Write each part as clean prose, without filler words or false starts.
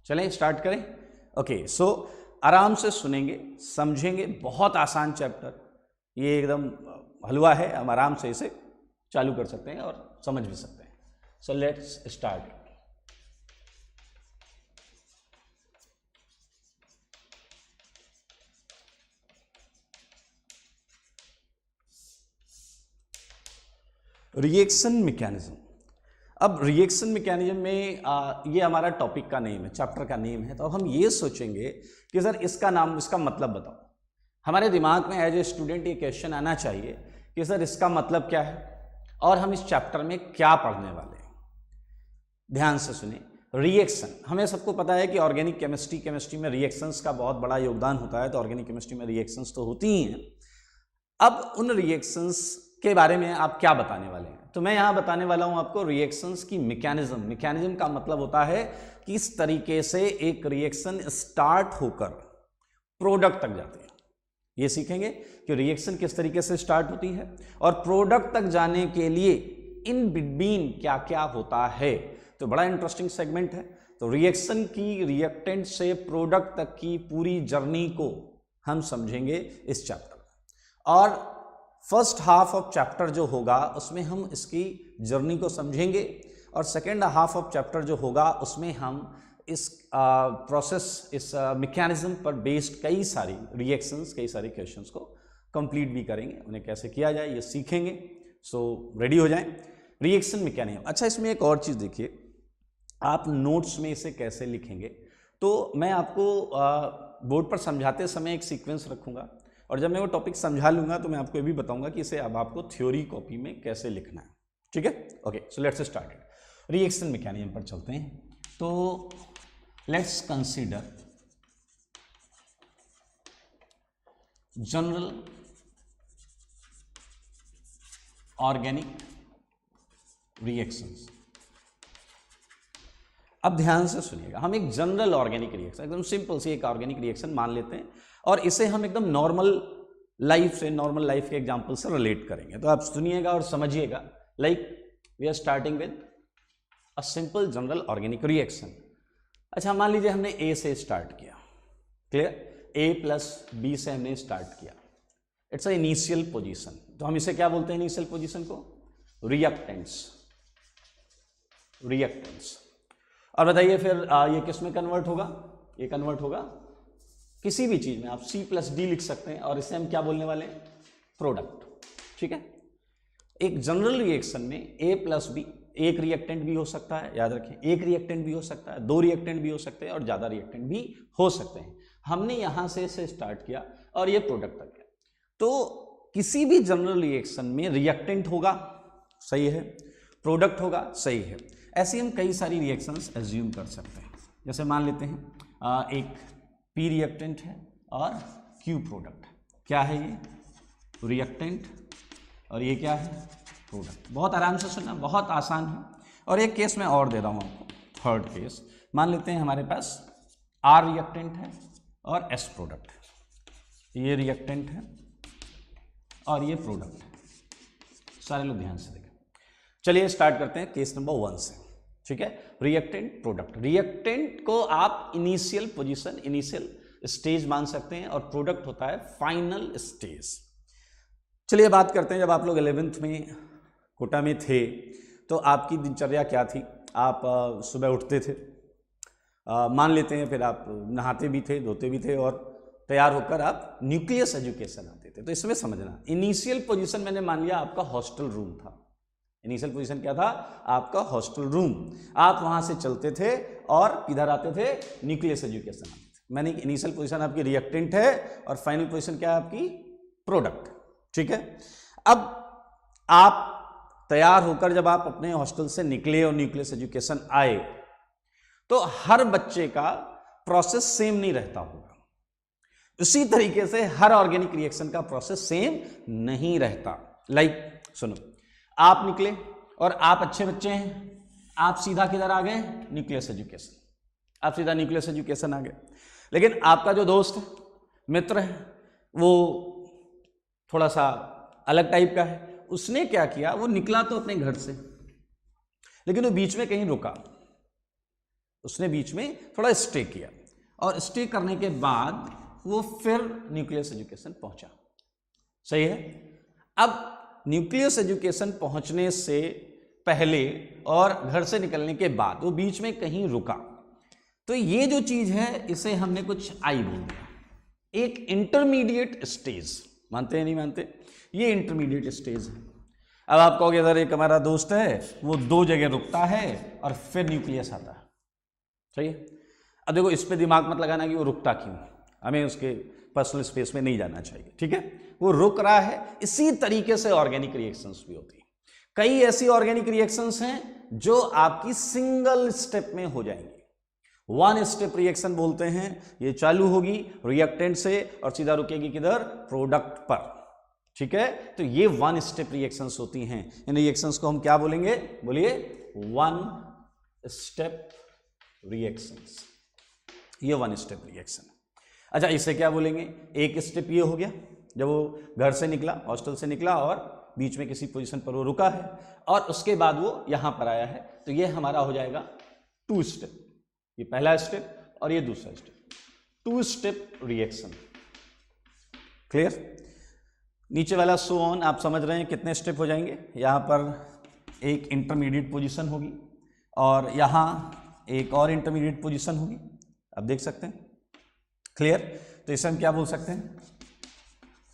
चलें स्टार्ट करें। ओके, सो आराम से सुनेंगे, समझेंगे। बहुत आसान चैप्टर, ये एकदम हलवा है, हम आराम से इसे चालू कर सकते हैं और समझ भी सकते हैं। So let's start. Reaction mechanism. अब रिएक्शन मैकेनिज्म में ये हमारा टॉपिक का नेम है, चैप्टर का नेम है। तो अब हम ये सोचेंगे कि सर इसका नाम, इसका मतलब बताओ। हमारे दिमाग में एज ए स्टूडेंट ये क्वेश्चन आना चाहिए कि सर इसका मतलब क्या है और हम इस चैप्टर में क्या पढ़ने वाले हैं। ध्यान से सुने। रिएक्शन, हमें सबको पता है कि ऑर्गेनिक केमिस्ट्री में रिएक्शंस का बहुत बड़ा योगदान होता है। तो ऑर्गेनिक केमिस्ट्री में रिएक्शंस तो होती ही हैं। अब उन रिएक्शंस के बारे में आप क्या बताने वाले हैं? तो मैं यहां बताने वाला हूं आपको रिएक्शंस की मैकेनिज्म का मतलब होता है किस तरीके से एक रिएक्शन स्टार्ट होकर प्रोडक्ट तक जाती है। ये सीखेंगे कि रिएक्शन किस तरीके से स्टार्ट होती है और प्रोडक्ट तक जाने के लिए इन बिटवीन क्या क्या होता है। तो बड़ा इंटरेस्टिंग सेगमेंट है। तो रिएक्शन की, रिएक्टेंट से प्रोडक्ट तक की पूरी जर्नी को हम समझेंगे इस चैप्टर में। और फर्स्ट हाफ ऑफ चैप्टर जो होगा उसमें हम इसकी जर्नी को समझेंगे और सेकेंड हाफ ऑफ चैप्टर जो होगा उसमें हम इस प्रोसेस, इस मैकेनिज्म पर बेस्ड कई सारी रिएक्शंस, कई सारे क्वेश्चंस को कंप्लीट भी करेंगे। उन्हें कैसे किया जाए ये सीखेंगे। सो रेडी हो जाएं। Reaction mechanism. अच्छा, इसमें एक और चीज़ देखिए, आप नोट्स में इसे कैसे लिखेंगे। तो मैं आपको बोर्ड पर समझाते समय एक सीक्वेंस रखूँगा और जब मैं वो टॉपिक समझा लूंगा तो मैं आपको ये भी बताऊंगा कि इसे अब आपको थ्योरी कॉपी में कैसे लिखना है। ठीक है? Okay, so let's start. Reaction mechanism पर चलते हैं। तो let's consider general organic reactions. अब ध्यान से सुनिएगा, हम एक जनरल ऑर्गेनिक रिएक्शन, एकदम सिंपल सी एक ऑर्गेनिक रिएक्शन मान लेते हैं और इसे हम एकदम नॉर्मल लाइफ के एग्जांपल से रिलेट करेंगे। तो आप सुनिएगा और समझिएगा। Like we are starting with a simple general organic reaction. अच्छा, मान लीजिए हमने ए से स्टार्ट किया। क्लियर? ए प्लस बी से हमने स्टार्ट किया। It's a initial position. तो हम इसे क्या बोलते हैं इनिशियल पोजीशन को? रिएक्टेंट्स। और बताइए फिर ये किस में कन्वर्ट होगा? ये कन्वर्ट होगा किसी भी चीज में। आप C प्लस डी लिख सकते हैं और इसे हम क्या बोलने वाले हैं? प्रोडक्ट। ठीक है? एक जनरल रिएक्शन में A प्लस बी, एक रिएक्टेंट भी हो सकता है, याद रखें, एक रिएक्टेंट भी हो सकता है, दो रिएक्टेंट भी हो सकते हैं और ज्यादा रिएक्टेंट भी हो सकते हैं। हमने यहां से इसे स्टार्ट किया और ये प्रोडक्ट तक गया। तो किसी भी जनरल रिएक्शन में रिएक्टेंट होगा, सही है, प्रोडक्ट होगा, सही है। ऐसे हम कई सारी रिएक्शंस एज्यूम कर सकते हैं। जैसे मान लेते हैं एक P रिएक्टेंट है और Q प्रोडक्ट। क्या है ये? रिएक्टेंट और ये क्या है? प्रोडक्ट। बहुत आराम से सुनना, बहुत आसान है। और एक केस मैं और दे रहा हूँ आपको, थर्ड केस। मान लेते हैं हमारे पास R रिएक्टेंट है और S प्रोडक्ट है। ये रिएक्टेंट है और ये प्रोडक्ट है। सारे लोग ध्यान से देखें। चलिए स्टार्ट करते हैं केस नंबर 1 से। ठीक है? Reactant, product. रिएक्टेंट को आप इनिशियल पोजीशन, इनिशियल स्टेज मान सकते हैं और प्रोडक्ट होता है फाइनल स्टेज। चलिए बात करते हैं, जब आप लोग 11th में कोटा में थे तो आपकी दिनचर्या क्या थी? आप सुबह उठते थे, मान लेते हैं, फिर आप नहाते भी थे, धोते भी थे और तैयार होकर आप न्यूक्लियस एजुकेशन आते थे। तो इसमें समझना, इनिशियल पोजीशन मैंने मान लिया आपका हॉस्टल रूम था। इनिशियल पोजीशन क्या था? आपका हॉस्टल रूम। आप वहां से चलते थे और किधर आते थे? न्यूक्लियस एजुकेशन आते थे। मैंने इनिशियल पोजीशन आपकी रिएक्टेंट है और फाइनल पोजीशन क्या है आपकी? प्रोडक्ट। ठीक है? अब आप तैयार होकर जब आप अपने हॉस्टल से निकले और न्यूक्लियस एजुकेशन आए तो हर बच्चे का प्रोसेस सेम नहीं रहता होगा। उसी तरीके से हर ऑर्गेनिक रिएक्शन का प्रोसेस सेम नहीं रहता। लाइक सुनो, आप निकले और आप अच्छे बच्चे हैं, आप सीधा किधर आ गए? Nucleus education. आप सीधा न्यूक्लियस एजुकेशन आ गए। लेकिन आपका जो दोस्त है, मित्र है, वो थोड़ा सा अलग टाइप का है। उसने क्या किया? वो निकला तो अपने घर से, लेकिन वो बीच में कहीं रुका। उसने बीच में थोड़ा स्टे किया और स्टे करने के बाद वो फिर न्यूक्लियस एजुकेशन पहुंचा। सही है। अब न्यूक्लियस एजुकेशन पहुंचने से पहले और घर से निकलने के बाद वो बीच में कहीं रुका, तो ये जो चीज है इसे हमने कुछ आई बोल दिया, एक इंटरमीडिएट स्टेज। मानते हैं नहीं मानते? ये इंटरमीडिएट स्टेज है। अब आप कहोगे अगर एक हमारा दोस्त है वो 2 जगह रुकता है और फिर न्यूक्लियस आता है। सही है। अब देखो इस पे दिमाग मत लगाना कि वो रुकता क्यों, हमें उसके पर्सनल स्पेस में नहीं जाना चाहिए, ठीक है। वो रुक रहा है। इसी तरीके से ऑर्गेनिक रिएक्शंस भी होती है। कई ऐसी ऑर्गेनिक रिएक्शंस हैं जो आपकी सिंगल स्टेप में हो जाएंगी। 1 स्टेप रिएक्शन बोलते हैं। ये चालू होगी रिएक्टेंट से और सीधा रुकेगी किधर? प्रोडक्ट पर, ठीक है। तो ये 1 स्टेप रिएक्शंस होती हैं। इन रिएक्शंस को हम क्या बोलेंगे? बोलिए 1 स्टेप रिएक्शंस। ये 1 स्टेप रिएक्शन। अच्छा, इसे क्या बोलेंगे? एक स्टेप ये हो गया जब वो घर से निकला, हॉस्टल से निकला और बीच में किसी पोजीशन पर वो रुका है और उसके बाद वो यहां पर आया है, तो ये हमारा हो जाएगा 2 स्टेप। ये पहला स्टेप और ये दूसरा स्टेप, 2 स्टेप रिएक्शन। क्लियर? नीचे वाला सो ऑन आप समझ रहे हैं कितने स्टेप हो जाएंगे? यहां पर एक इंटरमीडिएट पोजीशन होगी और यहां एक और इंटरमीडिएट पोजीशन होगी। आप देख सकते हैं। क्लियर? तो इसे हम क्या बोल सकते हैं?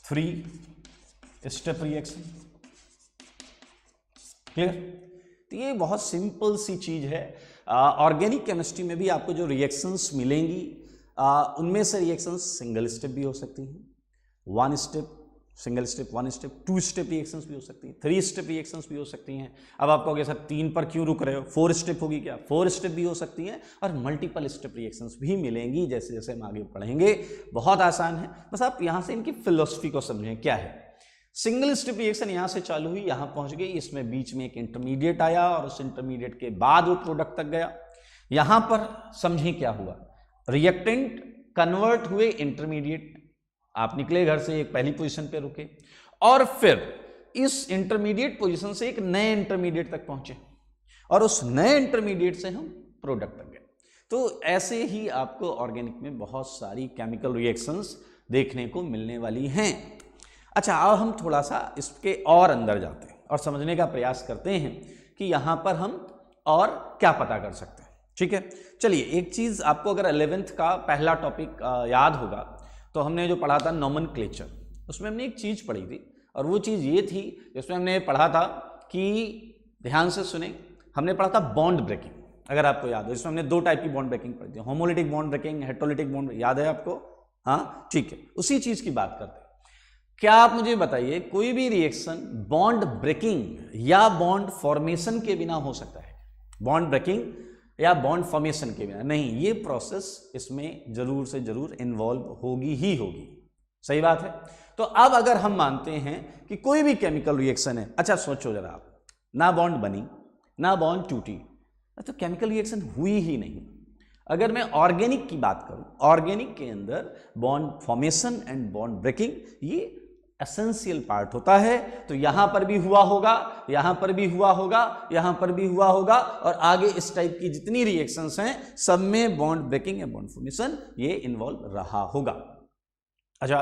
3 स्टेप रिएक्शन। क्लियर? तो ये बहुत सिंपल सी चीज है। ऑर्गेनिक केमिस्ट्री में भी आपको जो रिएक्शंस मिलेंगी उनमें से रिएक्शंस सिंगल स्टेप भी हो सकती हैं, 1 step, single step, 1 step, 2 step reactions भी हो सकती हैं, 3 स्टेप रिएक्शंस भी हो सकती हैं। अब आप कहोगे सर 3 पर क्यों रुक रहे हो? 4 स्टेप होगी क्या? 4 स्टेप भी हो सकती हैं और मल्टीपल स्टेप रिएक्शंस भी मिलेंगी जैसे जैसे हम आगे पढ़ेंगे। बहुत आसान है, बस आप यहां से इनकी फिलॉसफी को समझें क्या है। सिंगल स्टेप रिएक्शन यहां से चालू हुई, यहां पहुंच गई, इसमें बीच में एक इंटरमीडिएट आया और उस इंटरमीडिएट के बाद वो प्रोडक्ट तक गया। यहां पर समझें क्या हुआ? रिएक्टेंट कन्वर्ट हुए इंटरमीडिएट, आप निकले घर से, एक पहली पोजीशन पे रुके और फिर इस इंटरमीडिएट पोजीशन से एक नए इंटरमीडिएट तक पहुंचे और उस नए इंटरमीडिएट से हम प्रोडक्ट तक गए। तो ऐसे ही आपको ऑर्गेनिक में बहुत सारी केमिकल रिएक्शंस देखने को मिलने वाली हैं। अच्छा, अब हम थोड़ा सा इसके और अंदर जाते हैं और समझने का प्रयास करते हैं कि यहां पर हम और क्या पता कर सकते हैं। ठीक है, चलिए एक चीज आपको अगर 11th का पहला टॉपिक याद होगा तो हमने जो पढ़ा था नोमेनक्लेचर, उसमें हमने एक चीज पढ़ी थी और वो चीज ये थी जिसमें हमने पढ़ा था कि, ध्यान से सुने, हमने पढ़ा था बॉन्ड ब्रेकिंग। अगर आपको याद हो, इसमें हमने 2 टाइप की बॉन्ड ब्रेकिंग पढ़ी थी, homolytic bond breaking, heterolytic bond, याद है आपको? हाँ ठीक है, उसी चीज की बात करते हैं। क्या आप मुझे बताइए कोई भी रिएक्शन बॉन्ड ब्रेकिंग या बॉन्ड फॉर्मेशन के बिना हो सकता है? बॉन्ड ब्रेकिंग या बॉन्ड फॉर्मेशन के बिना नहीं, ये प्रोसेस इसमें जरूर से जरूर इन्वॉल्व होगी ही होगी। सही बात है। तो अब अगर हम मानते हैं कि कोई भी केमिकल रिएक्शन है, अच्छा सोचो जरा आप, ना बॉन्ड बनी ना बॉन्ड टूटी, तो केमिकल रिएक्शन हुई ही नहीं। अगर मैं ऑर्गेनिक की बात करूं, ऑर्गेनिक के अंदर bond formation and bond breaking ये एसेंशियल पार्ट होता है। तो यहां पर भी हुआ होगा, यहां पर भी हुआ होगा, यहां पर भी हुआ होगा और आगे इस टाइप की जितनी रिएक्शंस हैं सब में बॉन्ड ब्रेकिंग या बॉन्ड फॉर्मेशन ये इन्वॉल्व रहा होगा। अच्छा,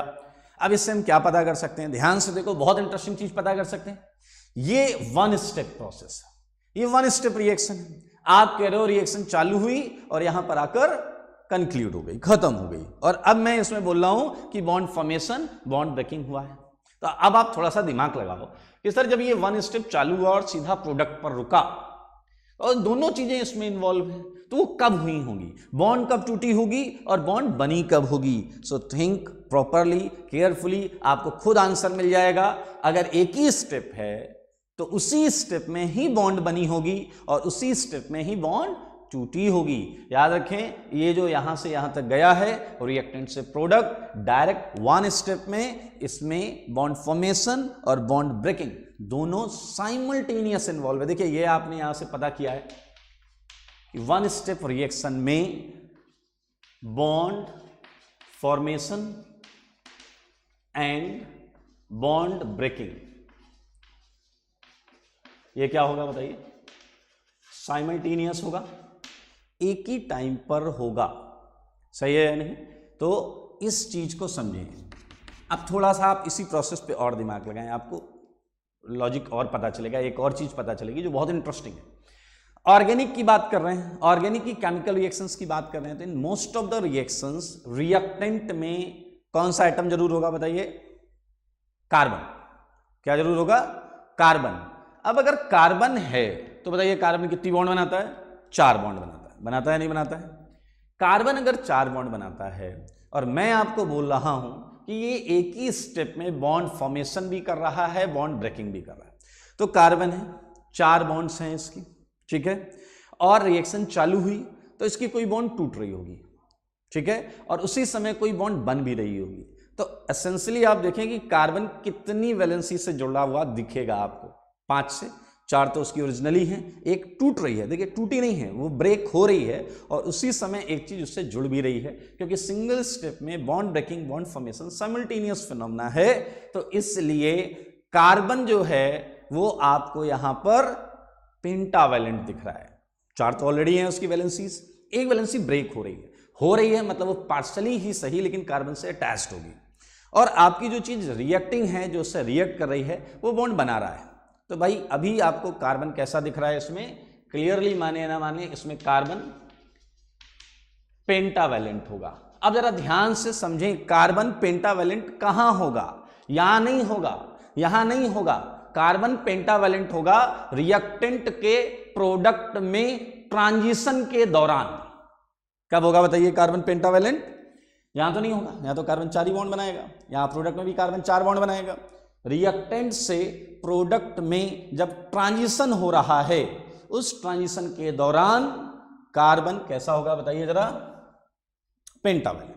अब इससे हम क्या पता कर सकते हैं? ध्यान से देखो, बहुत इंटरेस्टिंग चीज पता कर सकते हैं। ये 1 स्टेप प्रोसेस है, ये 1 स्टेप रिएक्शन है। आप कह रहे हो रिएक्शन चालू हुई और यहां पर आकर कंक्लूड हो गई, खत्म हो गई, और अब मैं इसमें बोल रहा हूं कि बॉन्ड फॉर्मेशन बॉन्ड ब्रेकिंग हुआ है। तो अब आप थोड़ा सा दिमाग लगाओ कि सर जब ये 1 स्टेप चालू हुआ और सीधा प्रोडक्ट पर रुका और दोनों चीजें इसमें इन्वॉल्व हैं, तो वो कब हुई होंगी? बॉन्ड कब टूटी होगी और बॉन्ड बनी कब होगी? सो थिंक प्रॉपरली, केयरफुली, आपको खुद आंसर मिल जाएगा। अगर एक ही स्टेप है तो उसी स्टेप में ही बॉन्ड बनी होगी और उसी स्टेप में ही बॉन्ड टूटी होगी। याद रखें, ये जो यहां से यहां तक गया है रिएक्टेंट से प्रोडक्ट, डायरेक्ट 1 स्टेप में इसमें बॉन्ड फॉर्मेशन और बॉन्ड ब्रेकिंग दोनों साइमल्टेनियस इन्वॉल्व है। देखिए ये आपने यहां से पता किया है कि 1 स्टेप रिएक्शन में bond formation and bond breaking, ये क्या होगा बताइए? साइमल्टेनियस होगा। एक ही टाइम पर होगा। सही है या नहीं? तो इस चीज को समझें। अब थोड़ा सा आप इसी प्रोसेस पे और दिमाग लगाएं, आपको लॉजिक और पता चलेगा, एक और चीज पता चलेगी जो बहुत इंटरेस्टिंग है। ऑर्गेनिक की बात कर रहे हैं, ऑर्गेनिक की केमिकल रिएक्शंस की बात कर रहे हैं, तो in most of the reactions reactant में कौन सा आइटम जरूर होगा बताइए? कार्बन। क्या जरूर होगा? कार्बन। अब अगर कार्बन है तो बताइए कार्बन कितनी बॉन्ड बनाता है? 4 बॉन्ड बनाता है। बनाता है नहीं बनाता है? कार्बन अगर 4 बॉन्ड बनाता है और मैं आपको बोल रहा हूं कि ये एक ही स्टेप में बॉन्ड फॉर्मेशन भी कर रहा है, बॉन्ड ब्रेकिंग भी कर रहा है, तो कार्बन है, 4 बॉन्ड्स हैं इसकी, ठीक है, और रिएक्शन चालू हुई तो इसकी कोई बॉन्ड टूट रही होगी, ठीक है, और उसी समय कोई बॉन्ड बन भी रही होगी। तो एसेंशियली आप देखें कि कार्बन कितनी वैलेंसी से जुड़ा हुआ दिखेगा आपको? 5 से 4 तो उसकी ओरिजिनली है, एक टूट रही है, देखिए टूटी नहीं है, वो ब्रेक हो रही है, और उसी समय एक चीज उससे जुड़ भी रही है, क्योंकि सिंगल स्टेप में bond breaking bond formation simultaneous phenomena है। तो इसलिए कार्बन जो है वो आपको यहां पर पेंटावैलेंट दिख रहा है। 4 तो ऑलरेडी है उसकी वैलेंसीज, एक वैलेंसी ब्रेक हो रही है मतलब वो पार्शली ही सही लेकिन कार्बन से अटैच्ड होगी, और आपकी जो चीज रिएक्टिंग है, जो उससे रिएक्ट कर रही है, वो बॉन्ड बना रहा है। तो भाई अभी आपको कार्बन कैसा दिख रहा है इसमें? क्लियरली माने ना माने, इसमें कार्बन पेंटावैलेंट होगा। अब जरा ध्यान से समझें, कार्बन पेंटावैलेंट कहां होगा? यहां नहीं होगा, यहां नहीं होगा। कार्बन पेंटावैलेंट होगा रिएक्टेंट के प्रोडक्ट में ट्रांजिशन के दौरान। कब होगा बताइए कार्बन पेंटावैलेंट? यहां तो नहीं होगा, यहां तो कार्बन 4 ही बॉन्ड बनाएगा, यहां प्रोडक्ट में भी कार्बन 4 बॉन्ड बनाएगा। रिएक्टेंट से प्रोडक्ट में जब ट्रांजिशन हो रहा है, उस ट्रांजिशन के दौरान कार्बन कैसा होगा बताइए जरा? पेंटावैलेंट।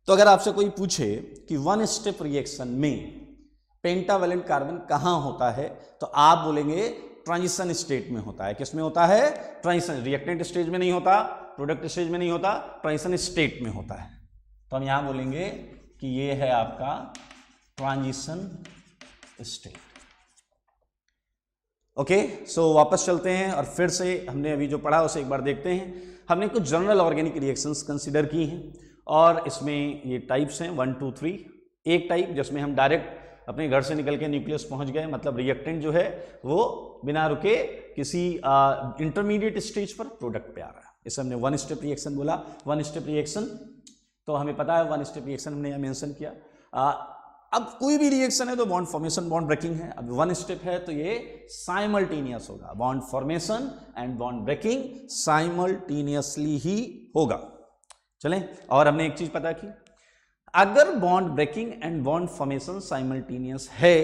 तो अगर आपसे कोई पूछे कि 1 स्टेप रिएक्शन में पेंटावैलेंट कार्बन कहां होता है, तो आप बोलेंगे ट्रांजिशन स्टेट में होता है। किस में होता है? ट्रांजिशन। रिएक्टेंट स्टेज में नहीं होता, प्रोडक्ट स्टेज में नहीं होता, ट्रांजिशन स्टेट में होता है। तो हम यहां बोलेंगे कि ये है आपका ट्रांजिशन स्टेट। ओके, सो वापस चलते हैं और फिर से हमने अभी जो पढ़ा उसे एक बार देखते हैं। हमने कुछ जनरल ऑर्गेनिक रिएक्शंस कंसीडर की हैं और इसमें ये टाइप्स हैं 1 2 3। एक टाइप जिसमें हम डायरेक्ट अपने घर से निकल के न्यूक्लियस पहुंच गए, मतलब रिएक्टेंट जो है वो बिना रुके किसी इंटरमीडिएट स्टेज पर प्रोडक्ट पे आ रहा है, इसे हमने 1 स्टेप रिएक्शन बोला। 1 स्टेप रिएक्शन तो हमें पता है 1 स्टेप रिएक्शन हमने यहां मेंशन किया। अब कोई भी रिएक्शन है तो बॉन्ड फॉर्मेशन बॉन्ड ब्रेकिंग है। अब 1 स्टेप है तो ये साइमल्टेनियस होगा, bond formation and bond breaking simultaneously ही होगा। चलें, और हमने एक चीज पता की, अगर bond breaking and bond formation simultaneous है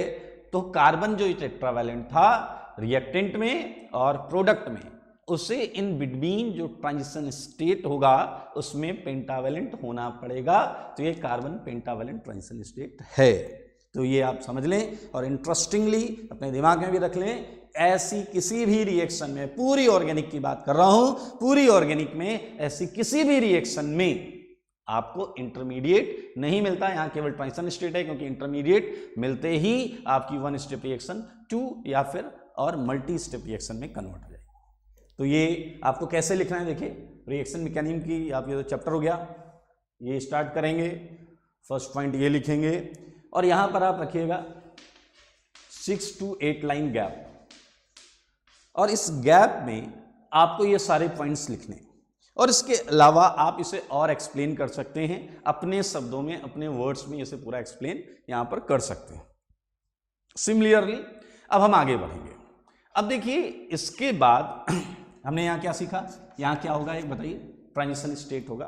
तो कार्बन जो टेट्रावैलेंट था रिएक्टेंट में और प्रोडक्ट में, उसे इन बिटवीन जो ट्रांजिशन स्टेट होगा उसमें पेंटावैलेंट होना पड़ेगा। तो ये कार्बन पेंटावैलेंट ट्रांजिशन स्टेट है। तो ये आप समझ लें और इंटरेस्टिंगली अपने दिमाग में भी रख लें, ऐसी किसी भी रिएक्शन में, पूरी ऑर्गेनिक की बात कर रहा हूं, पूरी ऑर्गेनिक में ऐसी किसी भी रिएक्शन में आपको इंटरमीडिएट नहीं मिलता। यहां केवल ट्रांजिशन स्टेट है, क्योंकि इंटरमीडिएट मिलते ही आपकी 1 स्टेप रिएक्शन 2 या फिर और मल्टी स्टेप रिएक्शन में कन्वर्ट हो जाएगी। तो ये आपको कैसे लिखना है, देखिए रिएक्शन मैकेनिज्म की आप ये तो चैप्टर हो गया, ये स्टार्ट करेंगे। फर्स्ट पॉइंट ये लिखेंगे और यहां पर आप रखिएगा 6 to 8 लाइन गैप, और इस गैप में आपको ये सारे पॉइंट्स लिखने, और इसके अलावा आप इसे और एक्सप्लेन कर सकते हैं अपने शब्दों में, अपने वर्ड्स में इसे पूरा एक्सप्लेन यहां पर कर सकते हैं। सिमिलरली अब हम आगे बढ़ेंगे। अब देखिए इसके बाद हमने यहां क्या सीखा, यहां क्या होगा एक बताइए? ट्रांजिशन स्टेट होगा।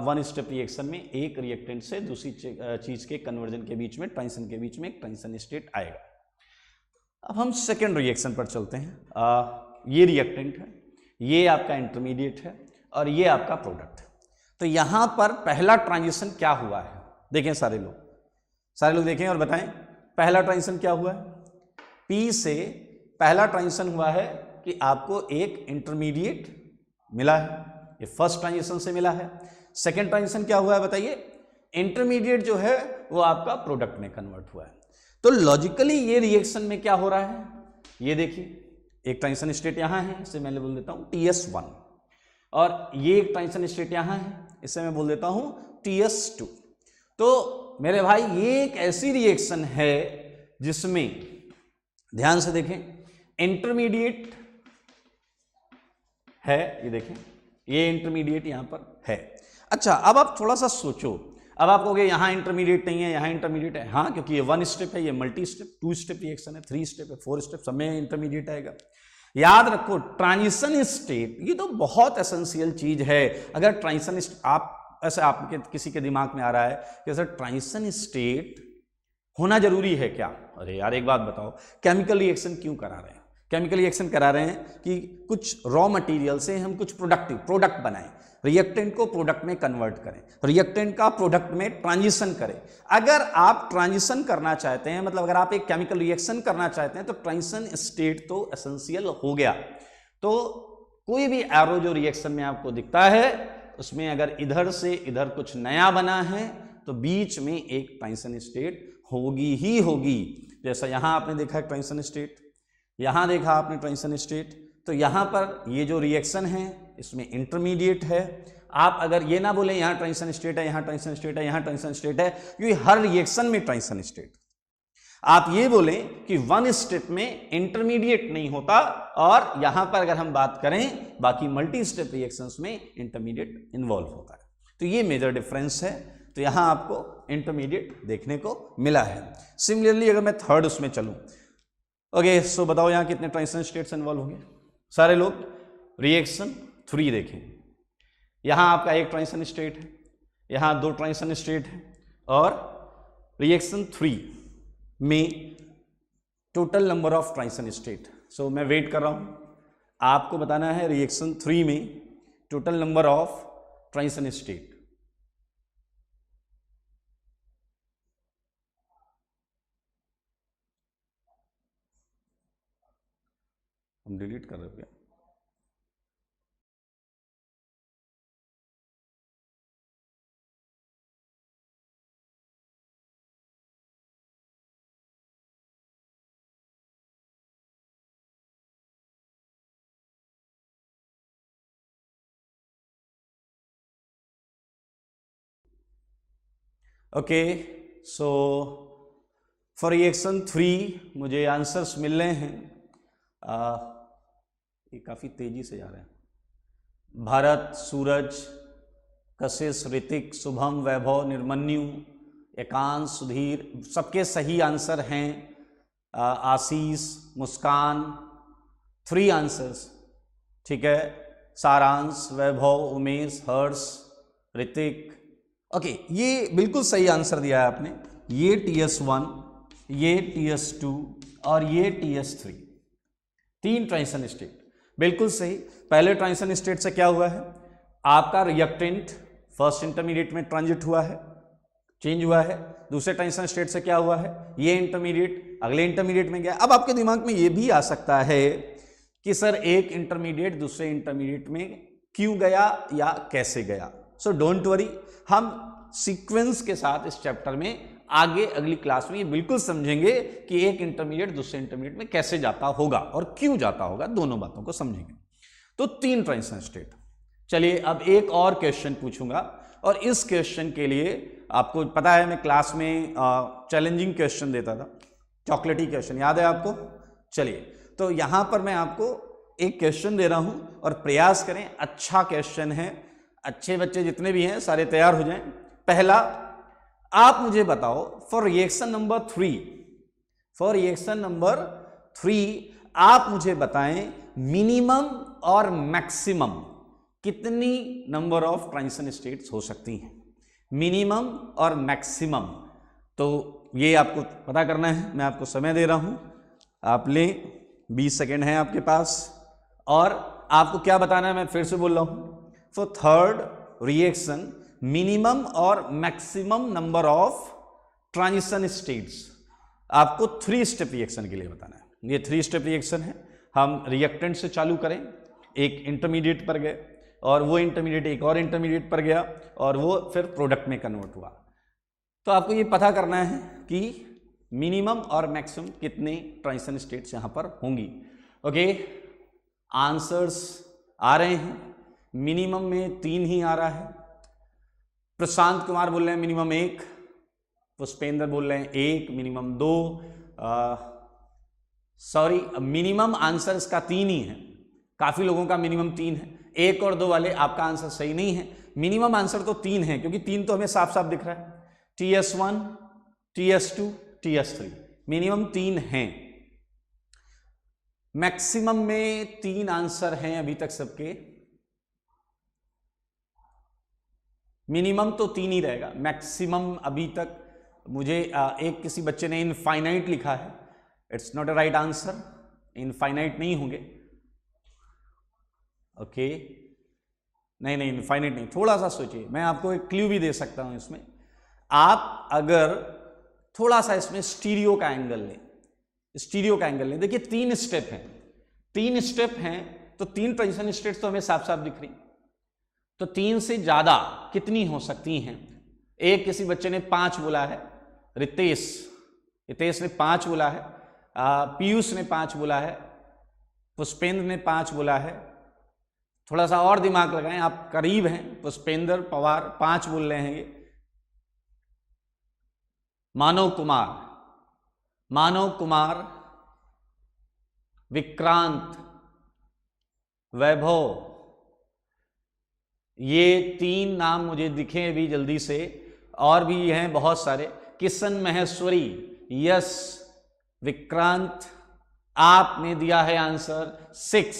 1 स्टेप रिएक्शन में एक रिएक्टेंट से दूसरी चीज के कन्वर्जन के बीच में, ट्रांजिशन के बीच में एक ट्रांजिशन स्टेट आएगा। अब हम सेकेंड रिएक्शन पर चलते हैं। ये रिएक्टेंट है, ये आपका इंटरमीडिएट है और ये आपका प्रोडक्ट है। तो यहां पर पहला ट्रांजिशन क्या हुआ है, देखें सारे लोग देखें और बताएं पहला ट्रांजिशन क्या हुआ है। P से पहला ट्रांजिशन हुआ है कि आपको एक इंटरमीडिएट मिला है, ये फर्स्ट ट्रांजिशन से मिला है। सेकेंड ट्रांजिशन क्या हुआ है बताइए? इंटरमीडिएट जो है वो आपका प्रोडक्ट में कन्वर्ट हुआ है। तो लॉजिकली ये रिएक्शन में क्या हो रहा है, ये देखिए एक ट्रांजिशन स्टेट यहां है, इसे मैं बोल देता हूं TS1, और ये एक ट्रांजिशन स्टेट यहां है, इसे मैं बोल देता हूं TS2। तो मेरे भाई ये एक ऐसी रिएक्शन है जिसमें ध्यान से देखें इंटरमीडिएट है, ये देखें ये इंटरमीडिएट यहां पर है। अच्छा अब आप थोड़ा सा सोचो, अब आप कहोगे यहां इंटरमीडिएट नहीं है, यहां इंटरमीडिएट है। हाँ, क्योंकि ये 1 स्टेप है, ये मल्टी स्टेप 2 स्टेप रिएक्शन है, 3 स्टेप है, 4 स्टेप, सब में इंटरमीडिएट आएगा। याद रखो ट्रांजिशन स्टेट ये तो बहुत एसेंशियल चीज है। अगर ट्रांजिशन आप ऐसे आपके किसी के दिमाग में आ रहा है कि सर ट्रांजिशन स्टेट होना जरूरी है क्या? अरे यार एक बात बताओ, केमिकल रिएक्शन क्यों करा रहे हैं? केमिकल रिएक्शन करा रहे हैं कि कुछ रॉ मटेरियल से हम कुछ प्रोडक्ट बनाएं, रिएक्टेंट को प्रोडक्ट में कन्वर्ट करें, रिएक्टेंट का प्रोडक्ट में ट्रांजिशन करें। अगर आप ट्रांजिशन करना चाहते हैं, मतलब अगर आप एक केमिकल रिएक्शन करना चाहते हैं, तो ट्रांजिशन स्टेट तो एसेंशियल हो गया। तो कोई भी एरो जो रिएक्शन में आपको दिखता है उसमें अगर इधर से इधर कुछ नया बना है तो बीच में एक ट्रांजिशन स्टेट होगी ही होगी। जैसा यहां आपने देखा है ट्रांजिशन स्टेट, यहां देखा आपने ट्रांजिशन स्टेट, तो यहां पर ये जो रिएक्शन है इसमें इंटरमीडिएट है। आप अगर ये ना बोले यहां ट्रांजिशन स्टेट है, यहां ट्रांजिशन स्टेट है, यहां ट्रांजिशन स्टेट है, क्योंकि हर रिएक्शन में ट्रांजिशन स्टेट। आप ये बोलें कि 1 स्टेप में इंटरमीडिएट नहीं होता, और यहां पर अगर हम बात करें बाकी मल्टी स्टेप रिएक्शंस में इंटरमीडिएट इन्वॉल्व होता है। तो ये मेजर डिफरेंस है। तो यहां आपको इंटरमीडिएट देखने को मिला है। सिमिलरली अगर मैं थर्ड उसमें चलूं, ओके सो बताओ यहां कितने ट्रांजिशन स्टेट्स इन्वॉल्व होंगे? सारे लोग रिएक्शन 3 देखें, यहां आपका एक ट्रांजिशन स्टेट है, यहां 2 ट्रांजिशन स्टेट है, और रिएक्शन 3 में total number of transition state. So मैं वेट कर रहा हूं, आपको बताना है रिएक्शन 3 में total number of transition state. हम डिलीट कर रहे हो क्या? ओके सो फॉर रिएक्शन 3 मुझे आंसर्स मिल रहे हैं। ये काफ़ी तेजी से जा रहे हैं। भारत, सूरज, कशिश, ऋतिक, शुभम, वैभव, निर्मन्यु, एकांश, सुधीर, सबके सही आंसर हैं। आशीष, मुस्कान, 3 आंसर्स, ठीक है। सारांश, वैभव, उमेश, हर्ष, ऋतिक, ओके ये बिल्कुल सही आंसर दिया है आपने। ये TS1, ये TS2 और ये TS3, 3 ट्रांजिशन स्टेट बिल्कुल सही। पहले ट्रांजिशन स्टेट से क्या हुआ है, आपका रिएक्टेंट फर्स्ट इंटरमीडिएट में ट्रांजिट हुआ है, चेंज हुआ है। दूसरे ट्रांजिशन स्टेट से क्या हुआ है, ये इंटरमीडिएट अगले इंटरमीडिएट में गया। अब आपके दिमाग में ये भी आ सकता है कि सर एक इंटरमीडिएट दूसरे इंटरमीडिएट में क्यों गया या कैसे गया। सो डोंट वरी, हम सीक्वेंस के साथ इस चैप्टर में आगे अगली क्लास में ये बिल्कुल समझेंगे कि एक इंटरमीडिएट दूसरे इंटरमीडिएट में कैसे जाता होगा और क्यों जाता होगा, दोनों बातों को समझेंगे। तो 3 ट्रांजिशन स्टेट। चलिए अब एक और क्वेश्चन पूछूंगा, और इस क्वेश्चन के लिए आपको पता है मैं क्लास में चैलेंजिंग क्वेश्चन देता था, चॉकलेटी क्वेश्चन, याद है आपको? चलिए तो यहां पर मैं आपको एक क्वेश्चन दे रहा हूं और प्रयास करें, अच्छा क्वेश्चन है, अच्छे बच्चे जितने भी हैं सारे तैयार हो जाएं। पहला, आप मुझे बताओ फॉर रिएक्शन नंबर 3 आप मुझे बताएं मिनिमम और मैक्सिमम कितनी नंबर ऑफ ट्रांजिशन स्टेट्स हो सकती हैं, मिनिमम और मैक्सिमम। तो ये आपको पता करना है, मैं आपको समय दे रहा हूं, आप ले 20 सेकेंड है आपके पास, और आपको क्या बताना है मैं फिर से बोल रहा हूं। फॉर थर्ड रिएक्शन मिनिमम और maximum number of transition states आपको 3 स्टेप रिएक्शन के लिए बताना है। ये 3 स्टेप रिएक्शन है। हम रिएक्टेंट से चालू करें, एक इंटरमीडिएट पर गए और वो इंटरमीडिएट एक और इंटरमीडिएट पर गया और वो फिर प्रोडक्ट में कन्वर्ट हुआ। तो आपको ये पता करना है कि मिनिमम और मैक्सिमम कितने ट्रांजिशन स्टेट्स यहां पर होंगी। ओके आंसर्स आ रहे हैं, मिनिमम में 3 ही आ रहा है। प्रशांत कुमार बोल रहे हैं मिनिमम 1, पुष्पेंद्र बोल रहे हैं 1, मिनिमम 2, सॉरी मिनिमम आंसर इसका 3 ही है। काफी लोगों का मिनिमम 3 है, 1 और 2 वाले आपका आंसर सही नहीं है। मिनिमम आंसर तो 3 है, क्योंकि 3 तो हमें साफ साफ दिख रहा है, TS1, TS2, TS3, मिनिमम 3 हैं। मैक्सिमम में 3 आंसर हैं अभी तक सबके, मिनिमम तो 3 ही रहेगा, मैक्सिमम अभी तक मुझे एक किसी बच्चे ने इनफाइनाइट लिखा है, it's not a right answer, infinite नहीं होंगे, ओके नहीं नहीं इनफाइनाइट नहीं, थोड़ा सा सोचिए, मैं आपको एक क्लू भी दे सकता हूं इसमें। आप अगर थोड़ा सा इसमें स्टीरियो का एंगल लें, स्टीरियो का एंगल लें, देखिए 3 स्टेप हैं, 3 स्टेप हैं तो 3 ट्रांजिशन स्टेट्स तो हमें साफ साफ दिख रही, तो 3 से ज्यादा कितनी हो सकती हैं? एक किसी बच्चे ने 5 बोला है, रितेश ने 5 बोला है, पीयूष ने 5 बोला है, पुष्पेंद्र ने 5 बोला है, थोड़ा सा और दिमाग लगाएं, आप करीब हैं, पुष्पेंद्र पवार 5 बोल रहे हैं, ये मानव कुमार, विक्रांत, वैभव, ये 3 नाम मुझे दिखे अभी जल्दी से, और भी हैं बहुत सारे, किशन महेश्वरी, यस, विक्रांत, आपने दिया है आंसर 6,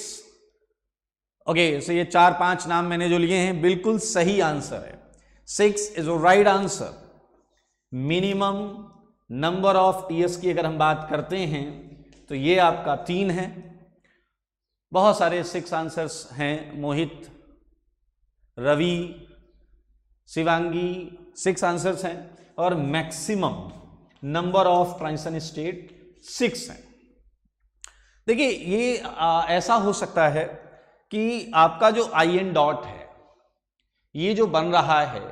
ओके, सो ये 4-5 नाम मैंने जो लिए हैं बिल्कुल सही आंसर है, 6 is right answer. Minimum number of TS की अगर हम बात करते हैं तो ये आपका 3 है, बहुत सारे 6 आंसर्स हैं, मोहित, रवि, शिवांगी 6 आंसर्स हैं, और maximum number of transition state 6 हैं। देखिए ये ऐसा हो सकता है कि आपका जो आई एन डॉट है, ये जो बन रहा है,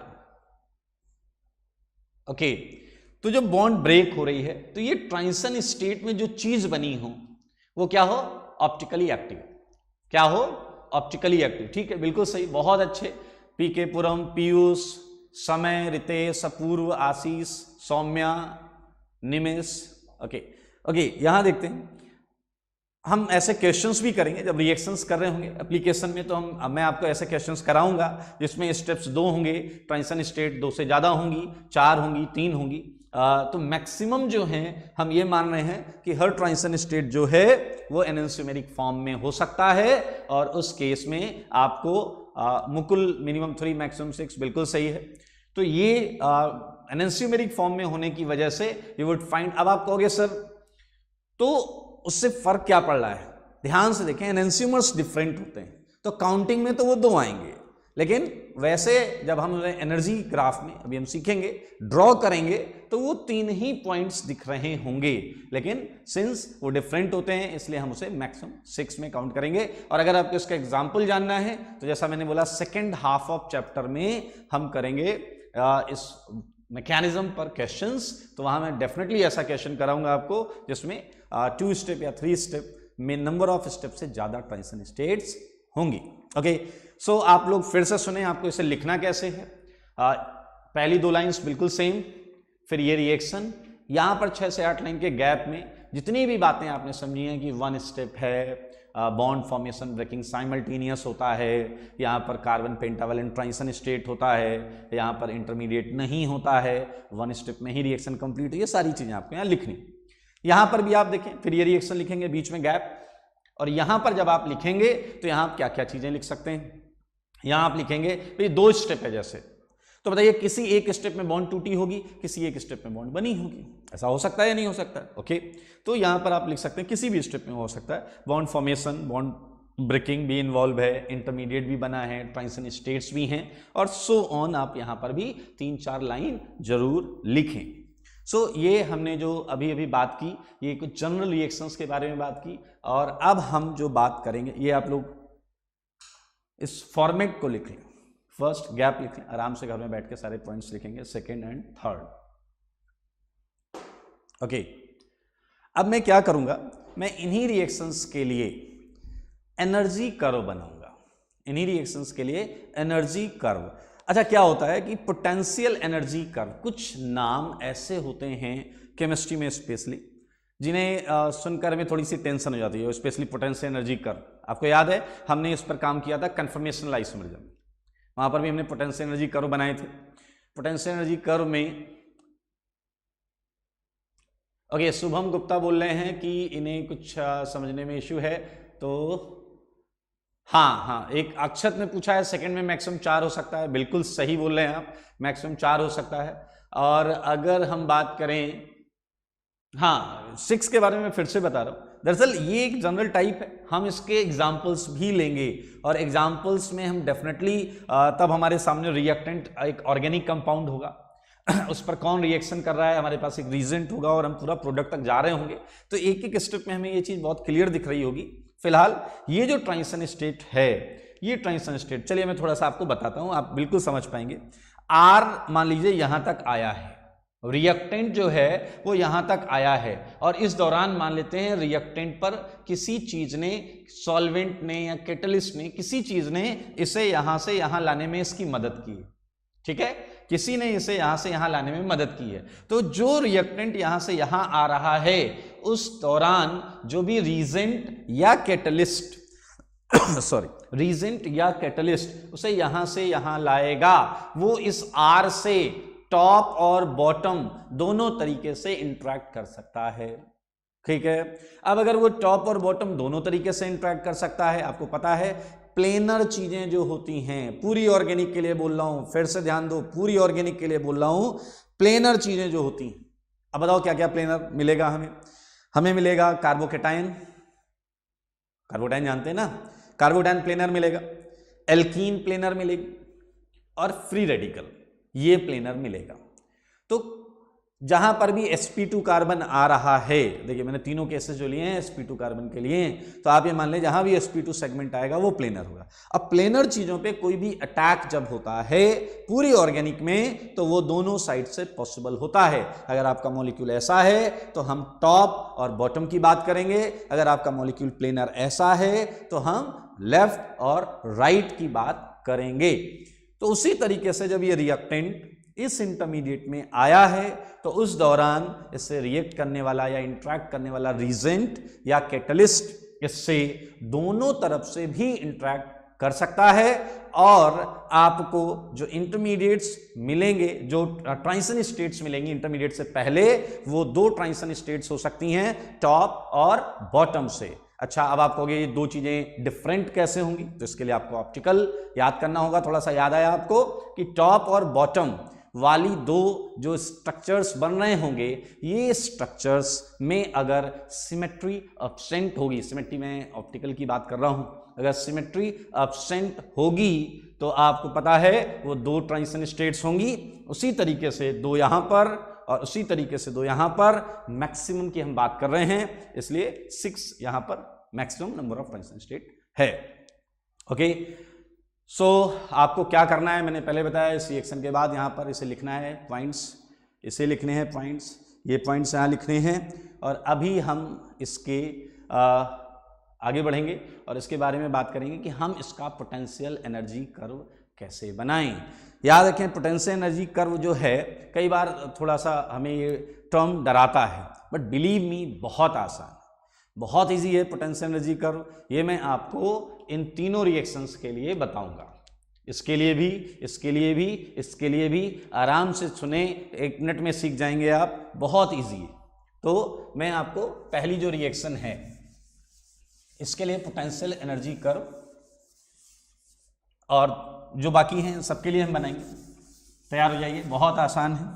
ओके, तो जब बॉन्ड ब्रेक हो रही है तो ये ट्रांजिशन स्टेट में जो चीज बनी हो वो क्या हो? ऑप्टिकली एक्टिव, क्या हो? ऑप्टिकली एक्टिव, ठीक है, बिल्कुल सही, बहुत अच्छे, पीके पुरम, पीयूष, समय, रितेश, अपूर्व, आशीष, सौम्या, निमेश, ओके ओके, यहां देखते हैं, हम ऐसे क्वेश्चंस भी करेंगे जब रिएक्शंस कर रहे होंगे एप्लीकेशन में, तो मैं आपको ऐसे क्वेश्चंस कराऊंगा जिसमें स्टेप्स 2 होंगे, ट्रांजिशन स्टेट 2 से ज्यादा होंगी, 4 होंगी, 3 होंगी, तो मैक्सिमम जो है हम ये मान रहे हैं कि हर ट्रांजिशन स्टेट जो है वो एनएनसीमेरिक फॉर्म में हो सकता है, और उस केस में आपको मुकुल मिनिमम 3 मैक्सिमम 6 बिल्कुल सही है। तो ये एनएनसीमेरिक फॉर्म में होने की वजह से यू वुड फाइंड, अब आप कहोगे सर तो उससे फर्क क्या पड़ रहा है? ध्यान से देखें, एनएनसीमर्स डिफरेंट होते हैं, तो काउंटिंग में तो वो 2 आएंगे, लेकिन वैसे जब हम एनर्जी ग्राफ में अभी हम सीखेंगे, ड्रॉ करेंगे, तो वो 3 ही पॉइंट्स दिख रहे होंगे, लेकिन सिंस वो डिफरेंट होते हैं इसलिए हम उसे मैक्सिमम 6 में काउंट करेंगे। और अगर आपको इसका एग्जांपल जानना है तो जैसा मैंने बोला, सेकेंड हाफ ऑफ चैप्टर में हम करेंगे इस मैकेनिज्म पर क्वेश्चंस, तो वहां मैं डेफिनेटली ऐसा क्वेश्चन कराऊंगा आपको जिसमें 2 स्टेप या 3 स्टेप में नंबर ऑफ स्टेप से ज्यादा ट्रांजिशन स्टेट्स होंगी। ओके, सो आप लोग फिर से सुने, आपको इसे लिखना कैसे है। पहली 2 लाइंस बिल्कुल सेम, फिर ये रिएक्शन, यहां पर 6 से 8 लाइन के गैप में जितनी भी बातें आपने समझी हैं कि 1 स्टेप है, बॉन्ड फॉर्मेशन ब्रेकिंग साइमल्टेनियस होता है, यहाँ पर कार्बन पेंटावेलेंट ट्रांजिशन स्टेट होता है, यहाँ पर इंटरमीडिएट नहीं होता है, 1 स्टेप में ही रिएक्शन कंप्लीट, ये सारी चीजें आपको यहाँ लिखनी। यहाँ पर भी आप देखें, फिर ये रिएक्शन लिखेंगे, बीच में गैप, और यहाँ पर जब आप लिखेंगे तो यहाँ आप क्या क्या चीजें लिख सकते हैं। यहाँ आप लिखेंगे भाई 2 स्टेप है जैसे, तो बताइए किसी एक स्टेप में बॉन्ड टूटी होगी, किसी एक स्टेप में बॉन्ड बनी होगी, ऐसा हो सकता है या नहीं हो सकता है? ओके, तो यहाँ पर आप लिख सकते हैं किसी भी स्टेप में हो सकता है, बॉन्ड फॉर्मेशन, बॉन्ड ब्रेकिंग भी इन्वॉल्व है, इंटरमीडिएट भी बना है, ट्रांजिशन स्टेट्स भी हैं, और सो ऑन। आप यहाँ पर भी 3-4 लाइन जरूर लिखें। सो ये हमने जो अभी अभी बात की, ये कुछ जनरल रिएक्शंस के बारे में बात की, और अब हम जो बात करेंगे, ये आप लोग इस फॉर्मेट को लिख लें, फर्स्ट गैप लिख लें, आराम से घर में बैठ के सारे पॉइंट्स लिखेंगे, सेकेंड एंड थर्ड। ओके, अब मैं क्या करूंगा, मैं इन्हीं रिएक्शंस के लिए एनर्जी कर्व बनाऊंगा, इन्हीं रिएक्शंस के लिए एनर्जी कर्व। अच्छा, क्या होता है कि पोटेंशियल एनर्जी कर्व, कुछ नाम ऐसे होते हैं केमिस्ट्री में स्पेशली जिन्हें सुनकर हमें थोड़ी सी टेंशन हो जाती है, स्पेशली पोटेंशियल एनर्जी कर्व। आपको याद है हमने इस पर काम किया था कन्फर्मेशनल आइसोमरिज्म, वहां पर भी हमने पोटेंशियल एनर्जी कर्व बनाए थे। पोटेंशियल एनर्जी कर्व में ओके, शुभम गुप्ता बोल रहे हैं कि इन्हें कुछ समझने में इश्यू है, तो हाँ, एक अक्षत ने पूछा है सेकंड में मैक्सिमम 4 हो सकता है, बिल्कुल सही बोल रहे हैं आप, मैक्सिमम 4 हो सकता है। और अगर हम बात करें, हाँ 6 के बारे में फिर से बता रहा हूं, दरअसल ये एक जनरल टाइप है, हम इसके एग्जाम्पल्स भी लेंगे और एग्जाम्पल्स में हम डेफिनेटली तब हमारे सामने रिएक्टेंट एक ऑर्गेनिक कंपाउंड होगा उस पर कौन रिएक्शन कर रहा है, हमारे पास एक रीजेंट होगा और हम पूरा प्रोडक्ट तक जा रहे होंगे, तो एक एक स्टेप में हमें ये चीज बहुत क्लियर दिख रही होगी। फिलहाल ये जो ट्रांजिशन स्टेट है, ये ट्रांजिशन स्टेट, चलिए मैं थोड़ा सा आपको बताता हूं, आप बिल्कुल समझ पाएंगे। आर मान लीजिए यहां तक आया है, रिएक्टेंट जो है वो यहां तक आया है, और इस दौरान मान लेते हैं रिएक्टेंट पर किसी चीज ने, सॉल्वेंट ने या कैटलिस्ट ने, किसी चीज ने इसे यहां से यहां लाने में इसकी मदद की, ठीक है, किसी ने इसे यहां से यहां लाने में मदद की है। तो जो रिएक्टेंट यहां से यहां आ रहा है, उस दौरान जो भी रीजेंट या कैटलिस्ट रीजेंट या कैटलिस्ट उसे यहां से यहां लाएगा, वो इस आर से टॉप और बॉटम दोनों तरीके से इंटरेक्ट कर सकता है, ठीक है। अब अगर वो टॉप और बॉटम दोनों तरीके से इंटरेक्ट कर सकता है, आपको पता है प्लेनर चीजें जो होती हैं, पूरी ऑर्गेनिक के लिए बोल रहा हूं, फिर से ध्यान दो, पूरी ऑर्गेनिक के लिए बोल रहा हूं, प्लेनर चीजें जो होती हैं, अब बताओ क्या क्या प्लेनर मिलेगा हमें मिलेगा कार्बोकेटाइन, कार्बोटाइन जानते हैं ना, कार्बोटाइन प्लेनर मिलेगा, एल्कीन प्लेनर मिलेगी, और फ्री रेडिकल ये प्लेनर मिलेगा। तो जहां पर भी sp2 कार्बन आ रहा है, देखिए मैंने तीनों केसेस जो लिए हैं sp2 कार्बन के लिए, तो आप ये मान लें जहां भी sp2 सेगमेंट आएगा वो प्लेनर होगा। अब प्लेनर चीजों पे कोई भी अटैक जब होता है पूरी ऑर्गेनिक में, तो वो दोनों साइड से पॉसिबल होता है। अगर आपका मॉलिक्यूल ऐसा है तो हम टॉप और बॉटम की बात करेंगे, अगर आपका मॉलिक्यूल प्लेनर ऐसा है तो हम लेफ्ट और राइट की बात करेंगे। तो उसी तरीके से जब ये रिएक्टेंट इस इंटरमीडिएट में आया है, तो उस दौरान इससे रिएक्ट करने वाला या इंटरेक्ट करने वाला रीजेंट या कैटलिस्ट इससे दोनों तरफ से भी इंटरेक्ट कर सकता है, और आपको जो इंटरमीडिएट्स मिलेंगे, जो ट्रांजिशन स्टेट्स मिलेंगी इंटरमीडिएट से पहले, वो 2 ट्रांजिशन स्टेट्स हो सकती हैं टॉप और बॉटम से। अच्छा, अब आप कहोगे ये 2 चीजें डिफरेंट कैसे होंगी, तो इसके लिए आपको ऑप्टिकल याद करना होगा। थोड़ा सा याद आया आपको कि टॉप और बॉटम वाली 2 जो स्ट्रक्चर्स बन रहे होंगे, ये स्ट्रक्चर्स में अगर सिमेट्री एब्सेंट होगी, सिमेट्री में ऑप्टिकल की बात कर रहा हूं, अगर सिमेट्री एब्सेंट होगी तो आपको पता है वो 2 ट्रांजिशन स्टेट्स होंगी, उसी तरीके से 2 यहां पर और उसी तरीके से 2 यहां पर, मैक्सिमम की हम बात कर रहे हैं, इसलिए 6 यहां पर maximum number of transition state है। ओके, सो आपको क्या करना है मैंने पहले बताया, इस रिएक्शन के बाद यहां पर इसे लिखना है पॉइंट्स, इसे लिखने हैं पॉइंट्स, ये पॉइंट्स यहां लिखने हैं, और अभी हम इसके आगे बढ़ेंगे और इसके बारे में बात करेंगे कि हम इसका पोटेंशियल एनर्जी कर्व कैसे बनाएं। याद रखें पोटेंशियल एनर्जी कर्व जो है, कई बार थोड़ा सा हमें ये टर्म डराता है, बट बिलीव मी बहुत आसान, बहुत इजी है पोटेंशियल एनर्जी कर्व। ये मैं आपको इन तीनों रिएक्शंस के लिए बताऊंगा, इसके लिए भी, इसके लिए भी, इसके लिए भी, आराम से सुने, 1 मिनट में सीख जाएंगे आप, बहुत इजी है। तो मैं आपको पहली जो रिएक्शन है इसके लिए पोटेंशियल एनर्जी कर्व, और जो बाकी हैं सबके लिए हम बनाएंगे, तैयार हो जाइए, बहुत आसान है।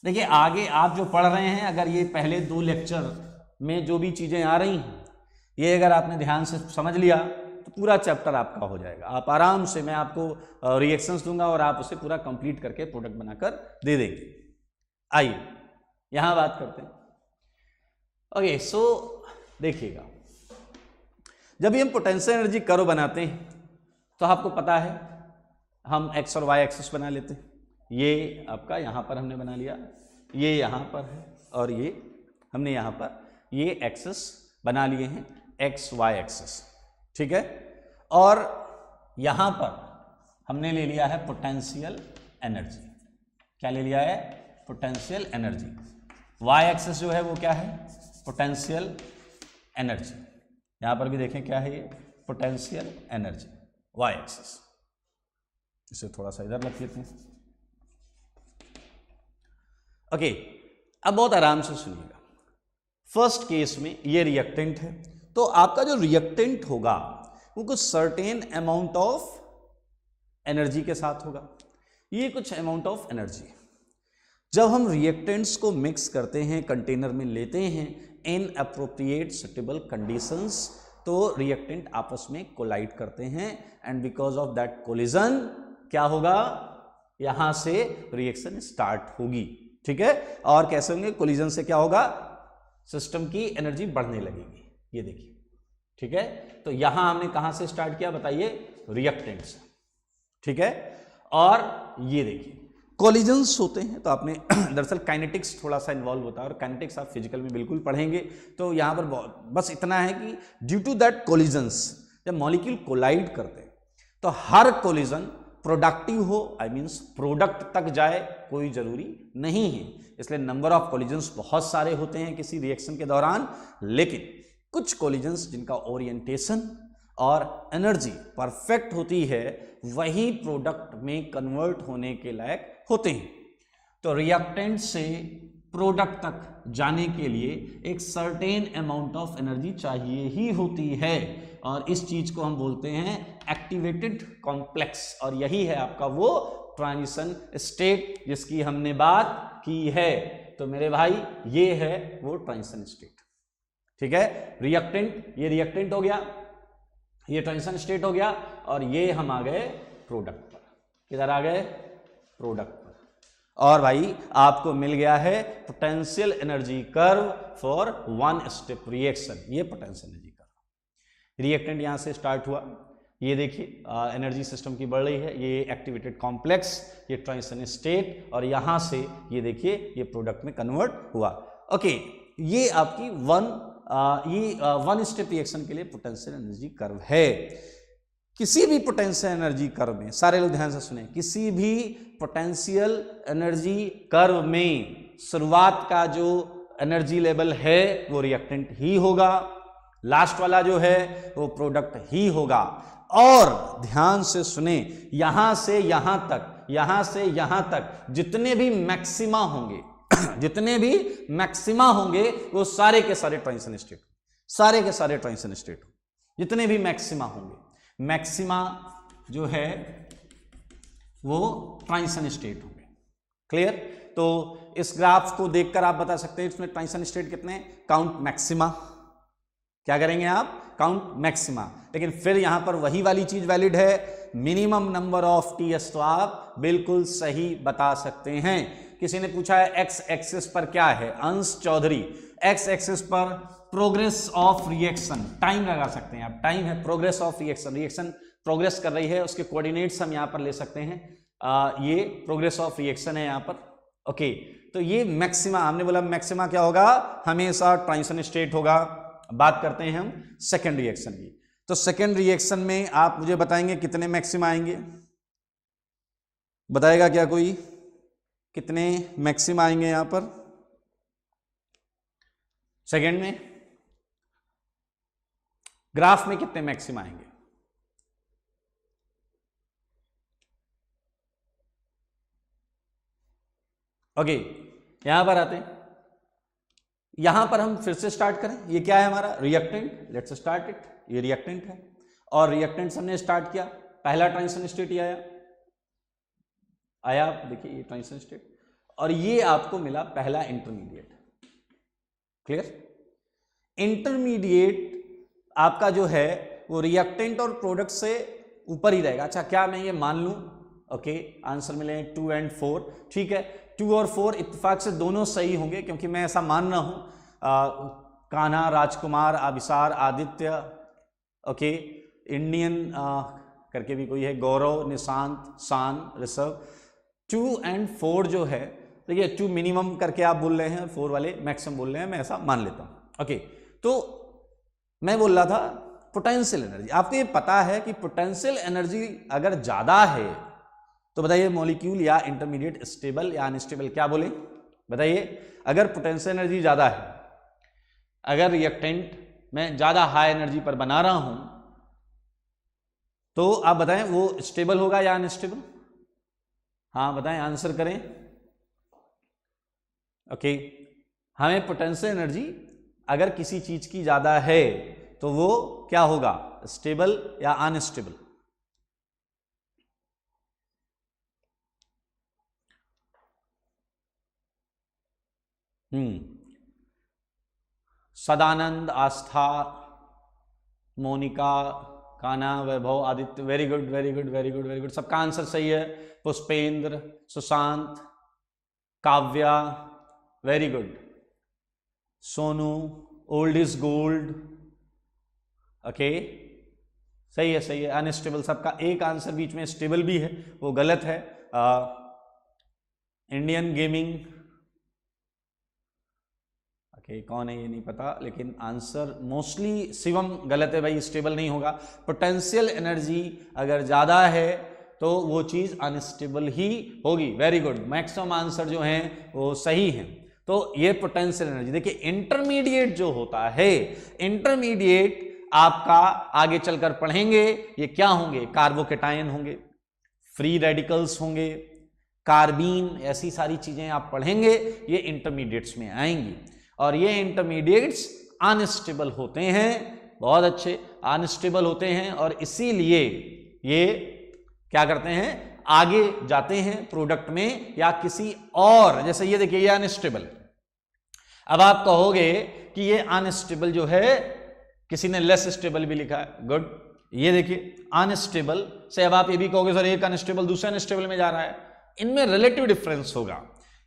देखिए आगे आप जो पढ़ रहे हैं, अगर ये पहले 2 लेक्चर में जो भी चीजें आ रही हैं, ये अगर आपने ध्यान से समझ लिया तो पूरा चैप्टर आपका हो जाएगा। आप आराम से, मैं आपको रिएक्शंस दूंगा और आप उसे पूरा कंप्लीट करके प्रोडक्ट बनाकर दे देंगे। आइए यहां बात करते हैं। ओके, सो देखिएगा, जब भी हम पोटेंशियल एनर्जी कर्व बनाते हैं तो आपको पता है हम एक्स और वाई एक्सिस बना लेते हैं। ये आपका यहां पर हमने बना लिया, ये यहां पर है, और ये हमने यहां पर ये एक्सिस बना लिए हैं, एक्स वाई एक्सिस, ठीक है। और यहां पर हमने ले लिया है पोटेंशियल एनर्जी। क्या ले लिया है? Potential energy. वाई एक्सिस जो है वो क्या है? Potential energy. यहां पर भी देखें क्या है ये? Potential energy Y axis. इसे थोड़ा सा इधर रख लेते हैं। ओके, अब बहुत आराम से सुनिएगा। फर्स्ट केस में ये रिएक्टेंट है, तो आपका जो रिएक्टेंट होगा वो कुछ सर्टेन अमाउंट ऑफ एनर्जी के साथ होगा। ये कुछ अमाउंट ऑफ एनर्जी। जब हम रिएक्टेंट्स को मिक्स करते हैं, कंटेनर में लेते हैं इन अप्रोप्रिएट सुटेबल कंडीशंस, तो रिएक्टेंट आपस में कोलाइड करते हैं and because of that collision क्या होगा? यहां से रिएक्शन स्टार्ट होगी। ठीक है, और कैसे होंगे? कोलिजन से क्या होगा? सिस्टम की एनर्जी बढ़ने लगेगी। ये देखिए, ठीक है। तो यहां हमने कहां से स्टार्ट किया बताइए? रिएक्टेंट से। ठीक है, और ये देखिए कोलिजन्स होते हैं, तो आपने दरअसल काइनेटिक्स थोड़ा सा इन्वॉल्व होता है, और काइनेटिक्स आप फिजिकल में बिल्कुल पढ़ेंगे। तो यहां पर बस इतना है कि ड्यू टू दैट कोलिजन्स, जब मॉलिक्यूल कोलाइड करते हैं तो हर कोलिजन प्रोडक्टिव हो, आई मीन्स प्रोडक्ट तक जाए, कोई जरूरी नहीं है। इसलिए नंबर ऑफ कोलिजन्स बहुत सारे होते हैं किसी रिएक्शन के दौरान, लेकिन कुछ कोलिजन्स जिनका ओरिएंटेशन और एनर्जी परफेक्ट होती है वही प्रोडक्ट में कन्वर्ट होने के लायक होते हैं। तो रिएक्टेंट से प्रोडक्ट तक जाने के लिए एक सर्टेन अमाउंट ऑफ एनर्जी चाहिए ही होती है, और इस चीज को हम बोलते हैं एक्टिवेटेड कॉम्प्लेक्स, और यही है आपका वो ट्रांजिशन स्टेट जिसकी हमने बात की है। तो मेरे भाई ये है वो ट्रांजिशन स्टेट। ठीक है, रिएक्टेंट, ये रिएक्टेंट हो गया, ये ट्रांजिशन स्टेट हो गया, और ये हम आ गए प्रोडक्ट पर। किधर आ गए? प्रोडक्ट पर। और भाई आपको मिल गया है potential energy curve for one step reaction. ये पोटेंशियल एनर्जी कर्व, रिएक्टेंट यहां से स्टार्ट हुआ, ये देखिए एनर्जी सिस्टम की बढ़ रही है, ये एक्टिवेटेड कॉम्प्लेक्स, ये ट्रांजिशन स्टेट, और यहां से ये देखिए ये प्रोडक्ट में कन्वर्ट हुआ। ओके, ये आपकी वन स्टेप रिएक्शन के लिए पोटेंशियल एनर्जी कर्व है। किसी भी पोटेंशियल एनर्जी कर्व में, सारे लोग ध्यान से सुने, किसी भी पोटेंशियल एनर्जी कर्व में शुरुआत का जो एनर्जी लेवल है वो रिएक्टेंट ही होगा, लास्ट वाला जो है वो प्रोडक्ट ही होगा। और ध्यान से सुने, यहां से यहां तक, यहां से यहां तक जितने भी मैक्सिमा होंगे जितने भी मैक्सिमा होंगे वो सारे के सारे ट्रांजिशन स्टेट, सारे के सारे ट्रांजिशन स्टेट, जितने भी मैक्सिमा होंगे, मैक्सिमा जो है वो ट्रांजिशन स्टेट होंगे। क्लियर? तो इस ग्राफ को देखकर आप बता सकते हैं इसमें ट्रांजिशन स्टेट कितने? Count maxima. क्या करेंगे आप? Count maxima. लेकिन फिर यहां पर वही वाली चीज वैलिड है, मिनिमम नंबर ऑफ टीएस, तो आप बिल्कुल सही बता सकते हैं। किसी ने पूछा है एक्स एक्सिस पर क्या है? अंश चौधरी, एक्स एक्सिस पर प्रोग्रेस ऑफ रिएक्शन, टाइम लगा सकते हैं आप, टाइम है, progress of reaction, reaction progress कर रही है, उसके कोऑर्डिनेट्स हम यहां पर ले सकते हैं, ये प्रोग्रेस ऑफ रिएक्शन है यहां पर। ओके, तो ये मैक्सिमा, हमने बोला मैक्सिमा क्या होगा? हमेशा ट्रांजिशन स्टेट होगा। बात करते हैं हम सेकेंड रिएक्शन की। तो सेकेंड रिएक्शन में आप मुझे बताएंगे कितने मैक्सिमा आएंगे? बताएगा क्या कोई? कितने मैक्सिमा आएंगे यहां पर सेकेंड में? ग्राफ में कितने मैक्सिमा आएंगे? ओके, यहां पर आते हैं, यहां पर हम फिर से स्टार्ट करें। ये क्या है हमारा? रिएक्टेंट। Let's start it. ये रिएक्टेंट है, और रिएक्टेंट हमने स्टार्ट किया, पहला ट्रांजिशन स्टेट ही आया, आप देखिए ये ट्रांजिशन स्टेट, और ये आपको मिला पहला इंटरमीडिएट। क्लियर? इंटरमीडिएट आपका जो है वो रिएक्टेंट और प्रोडक्ट से ऊपर ही रहेगा। अच्छा, क्या मैं ये मान लूं? ओके, आंसर मिले 2 और 4। ठीक है, 2 और 4 इत्तेफाक से दोनों सही होंगे, क्योंकि मैं ऐसा मान रहा हूं कान्हा, राजकुमार, आबिसार, आदित्य, ओके, इंडियन करके भी कोई है, गौरव, निशांत, शान, ऋषभ, 2 और 4 जो है, तो ये 2 मिनिमम करके आप बोल रहे हैं, 4 वाले मैक्सिमम बोल रहे हैं, मैं ऐसा मान लेता हूं। ओके, तो मैं बोल रहा था पोटेंशियल एनर्जी, आपको ये पता है कि पोटेंशियल एनर्जी अगर ज्यादा है तो बताइए मॉलिक्यूल या इंटरमीडिएट स्टेबल या अनस्टेबल, क्या बोले बताइए। अगर पोटेंशियल एनर्जी ज्यादा है, अगर रिएक्टेंट मैं ज्यादा हाई एनर्जी पर बना रहा हूं तो आप बताएं वो स्टेबल होगा या अनस्टेबल? हाँ बताएं, आंसर करें। ओके, हमें पोटेंशियल एनर्जी अगर किसी चीज की ज्यादा है तो वो क्या होगा, स्टेबल या unstable? Sadanand, Astha, Monika, Kana, Vaibhav, Aditya, very good very good very good very good, सबका आंसर सही है। Pushpendra, Sushant, Kavya, very good. Sonu, old is gold, okay सही है सही है। अनस्टेबल, सबका एक आंसर बीच में स्टेबल भी है वो गलत है। इंडियन गेमिंग, ओके कौन है ये नहीं पता, लेकिन आंसर मोस्टली शिवम गलत है भाई, स्टेबल नहीं होगा। पोटेंशियल एनर्जी अगर ज्यादा है तो वो चीज अनस्टेबल ही होगी। वेरी गुड, मैक्सिमम आंसर जो हैं वो सही हैं। तो ये पोटेंशियल एनर्जी। देखिए इंटरमीडिएट जो होता है, इंटरमीडिएट आपका आगे चलकर पढ़ेंगे ये क्या होंगे, कार्बोकेटायन होंगे, फ्री रेडिकल्स होंगे, कार्बीन, ऐसी सारी चीजें आप पढ़ेंगे, ये इंटरमीडिएट्स में आएंगी। और ये इंटरमीडिएट्स अनस्टेबल होते हैं, बहुत अच्छे अनस्टेबल होते हैं, और इसीलिए ये क्या करते हैं, आगे जाते हैं प्रोडक्ट में या किसी और, जैसे ये देखिए ये अनस्टेबल। अब आप कहोगे कि ये अनस्टेबल जो है, किसी ने लेस स्टेबल भी लिखा है, गुड। ये देखिए अनस्टेबल से अब आप ये भी कहोगे सर एक अनस्टेबल दूसरे अनस्टेबल में जा रहा है, इनमें रिलेटिव डिफरेंस होगा।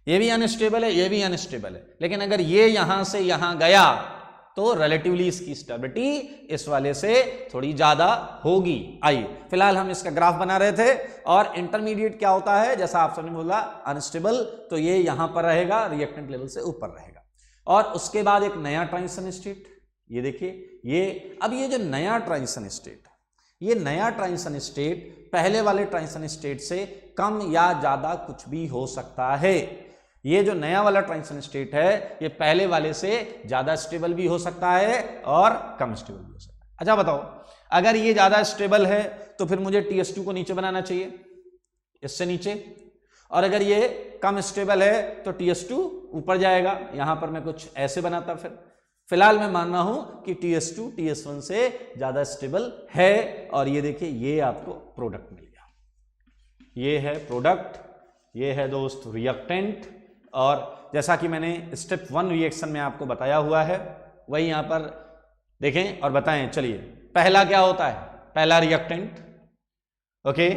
ये भी अनस्टेबल है, ये भी अनस्टेबल है, लेकिन अगर ये यहां से यहां गया तो रिलेटिवली इसकी स्टेबिलिटी इस वाले से थोड़ी ज्यादा होगी। आइए फिलहाल हम इसका ग्राफ बना रहे थे। और इंटरमीडिएट क्या होता है, जैसा आप सबने बोला अनस्टेबल, तो ये यहां पर रहेगा, रिएक्टेंट लेवल से ऊपर रहेगा। और उसके बाद एक नया ट्रांजिशन स्टेट, ये देखिए ये, अब ये जो नया ट्रांजिशन स्टेट, ये नया ट्रांजिशन स्टेट पहले वाले ट्रांजिशन स्टेट से कम या ज्यादा कुछ भी हो सकता है। ये जो नया वाला ट्रांजिशन स्टेट है ये पहले वाले से ज्यादा स्टेबल भी हो सकता है और कम स्टेबल भी हो सकता है। अच्छा बताओ, अगर ये ज्यादा स्टेबल है तो फिर मुझे TS2 को नीचे बनाना चाहिए, इससे नीचे, और अगर ये कम स्टेबल है तो TS2 ऊपर जाएगा। यहां पर मैं कुछ ऐसे बनाता, फिलहाल मैं मान रहा हूं कि TS2 TS1 से ज्यादा स्टेबल है। और ये देखिए ये आपको प्रोडक्ट मिल गया, ये है प्रोडक्ट, ये है दोस्त रिएक्टेंट। और जैसा कि मैंने स्टेप 1 रिएक्शन में आपको बताया हुआ है वही यहां पर देखें और बताएं। चलिए पहला क्या होता है, पहला रिएक्टेंट, ओके,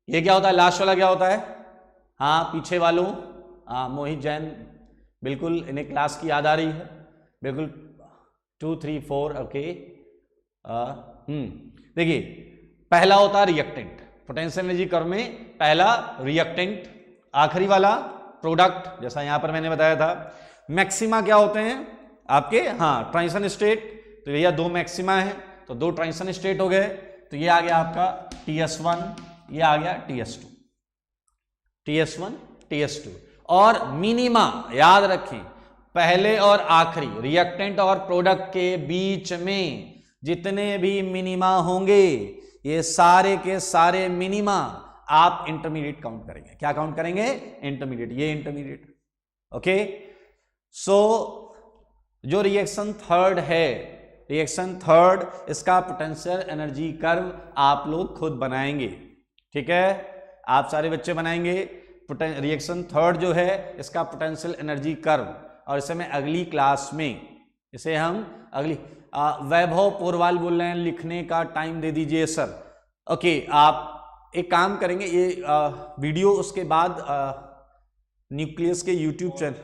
ये क्या होता है, लास्ट वाला क्या होता है, हाँ पीछे वालों, हाँ मोहित जैन, बिल्कुल इन्हें क्लास की याद आ रही है, बिल्कुल 2 3 4, ओके। देखिए पहला होता है रिएक्टेंट, पोटेंशियल एनर्जी कर्व में पहला रिएक्टेंट, आखिरी वाला प्रोडक्ट, जैसा यहां पर मैंने बताया था। मैक्सिमा क्या होते हैं आपके, हाँ ट्रांजिशन स्टेट, तो भैया 2 मैक्सिमा है तो 2 ट्रांजिशन स्टेट हो गए। तो ये आ गया आपका TS1, ये आ गया TS2, TS1 TS2। और मिनिमा याद रखें, पहले और आखिरी रिएक्टेंट और प्रोडक्ट के बीच में जितने भी मिनिमा होंगे ये सारे के सारे मिनिमा आप इंटरमीडिएट काउंट करेंगे। क्या काउंट करेंगे, इंटरमीडिएट, ये इंटरमीडिएट, ओके। सो जो रिएक्शन थर्ड है, रिएक्शन थर्ड, इसका पोटेंशियल एनर्जी कर्व आप लोग खुद बनाएंगे, ठीक है, आप सारे बच्चे बनाएंगे। रिएक्शन थर्ड जो है इसका पोटेंशियल एनर्जी कर्व, और इसे मैं अगली क्लास में, इसे हम अगली, वैभव पोरवाल बोल रहे हैं लिखने का टाइम दे दीजिए सर, ओके। आप एक काम करेंगे, ये वीडियो उसके बाद न्यूक्लियस के यूट्यूब चैनल,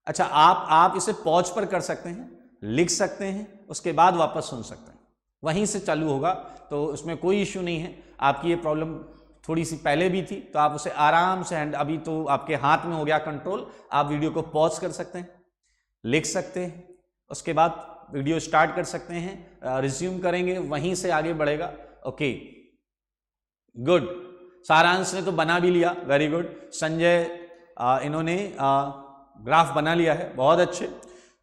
अच्छा आप इसे पॉज पर कर सकते हैं, लिख सकते हैं, उसके बाद वापस सुन सकते हैं, वहीं से चालू होगा, तो उसमें कोई इश्यू नहीं है। आपकी ये प्रॉब्लम थोड़ी सी पहले भी थी तो आप उसे आराम से अभी तो आपके हाथ में हो गया कंट्रोल, आप वीडियो को पॉज कर सकते हैं, लिख सकते हैं, उसके बाद वीडियो स्टार्ट कर सकते हैं, रिज्यूम करेंगे, वहीं से आगे बढ़ेगा। ओके गुड, सारांश ने तो बना भी लिया, वेरी गुड। संजय इन्होंने ग्राफ बना लिया है, बहुत अच्छे।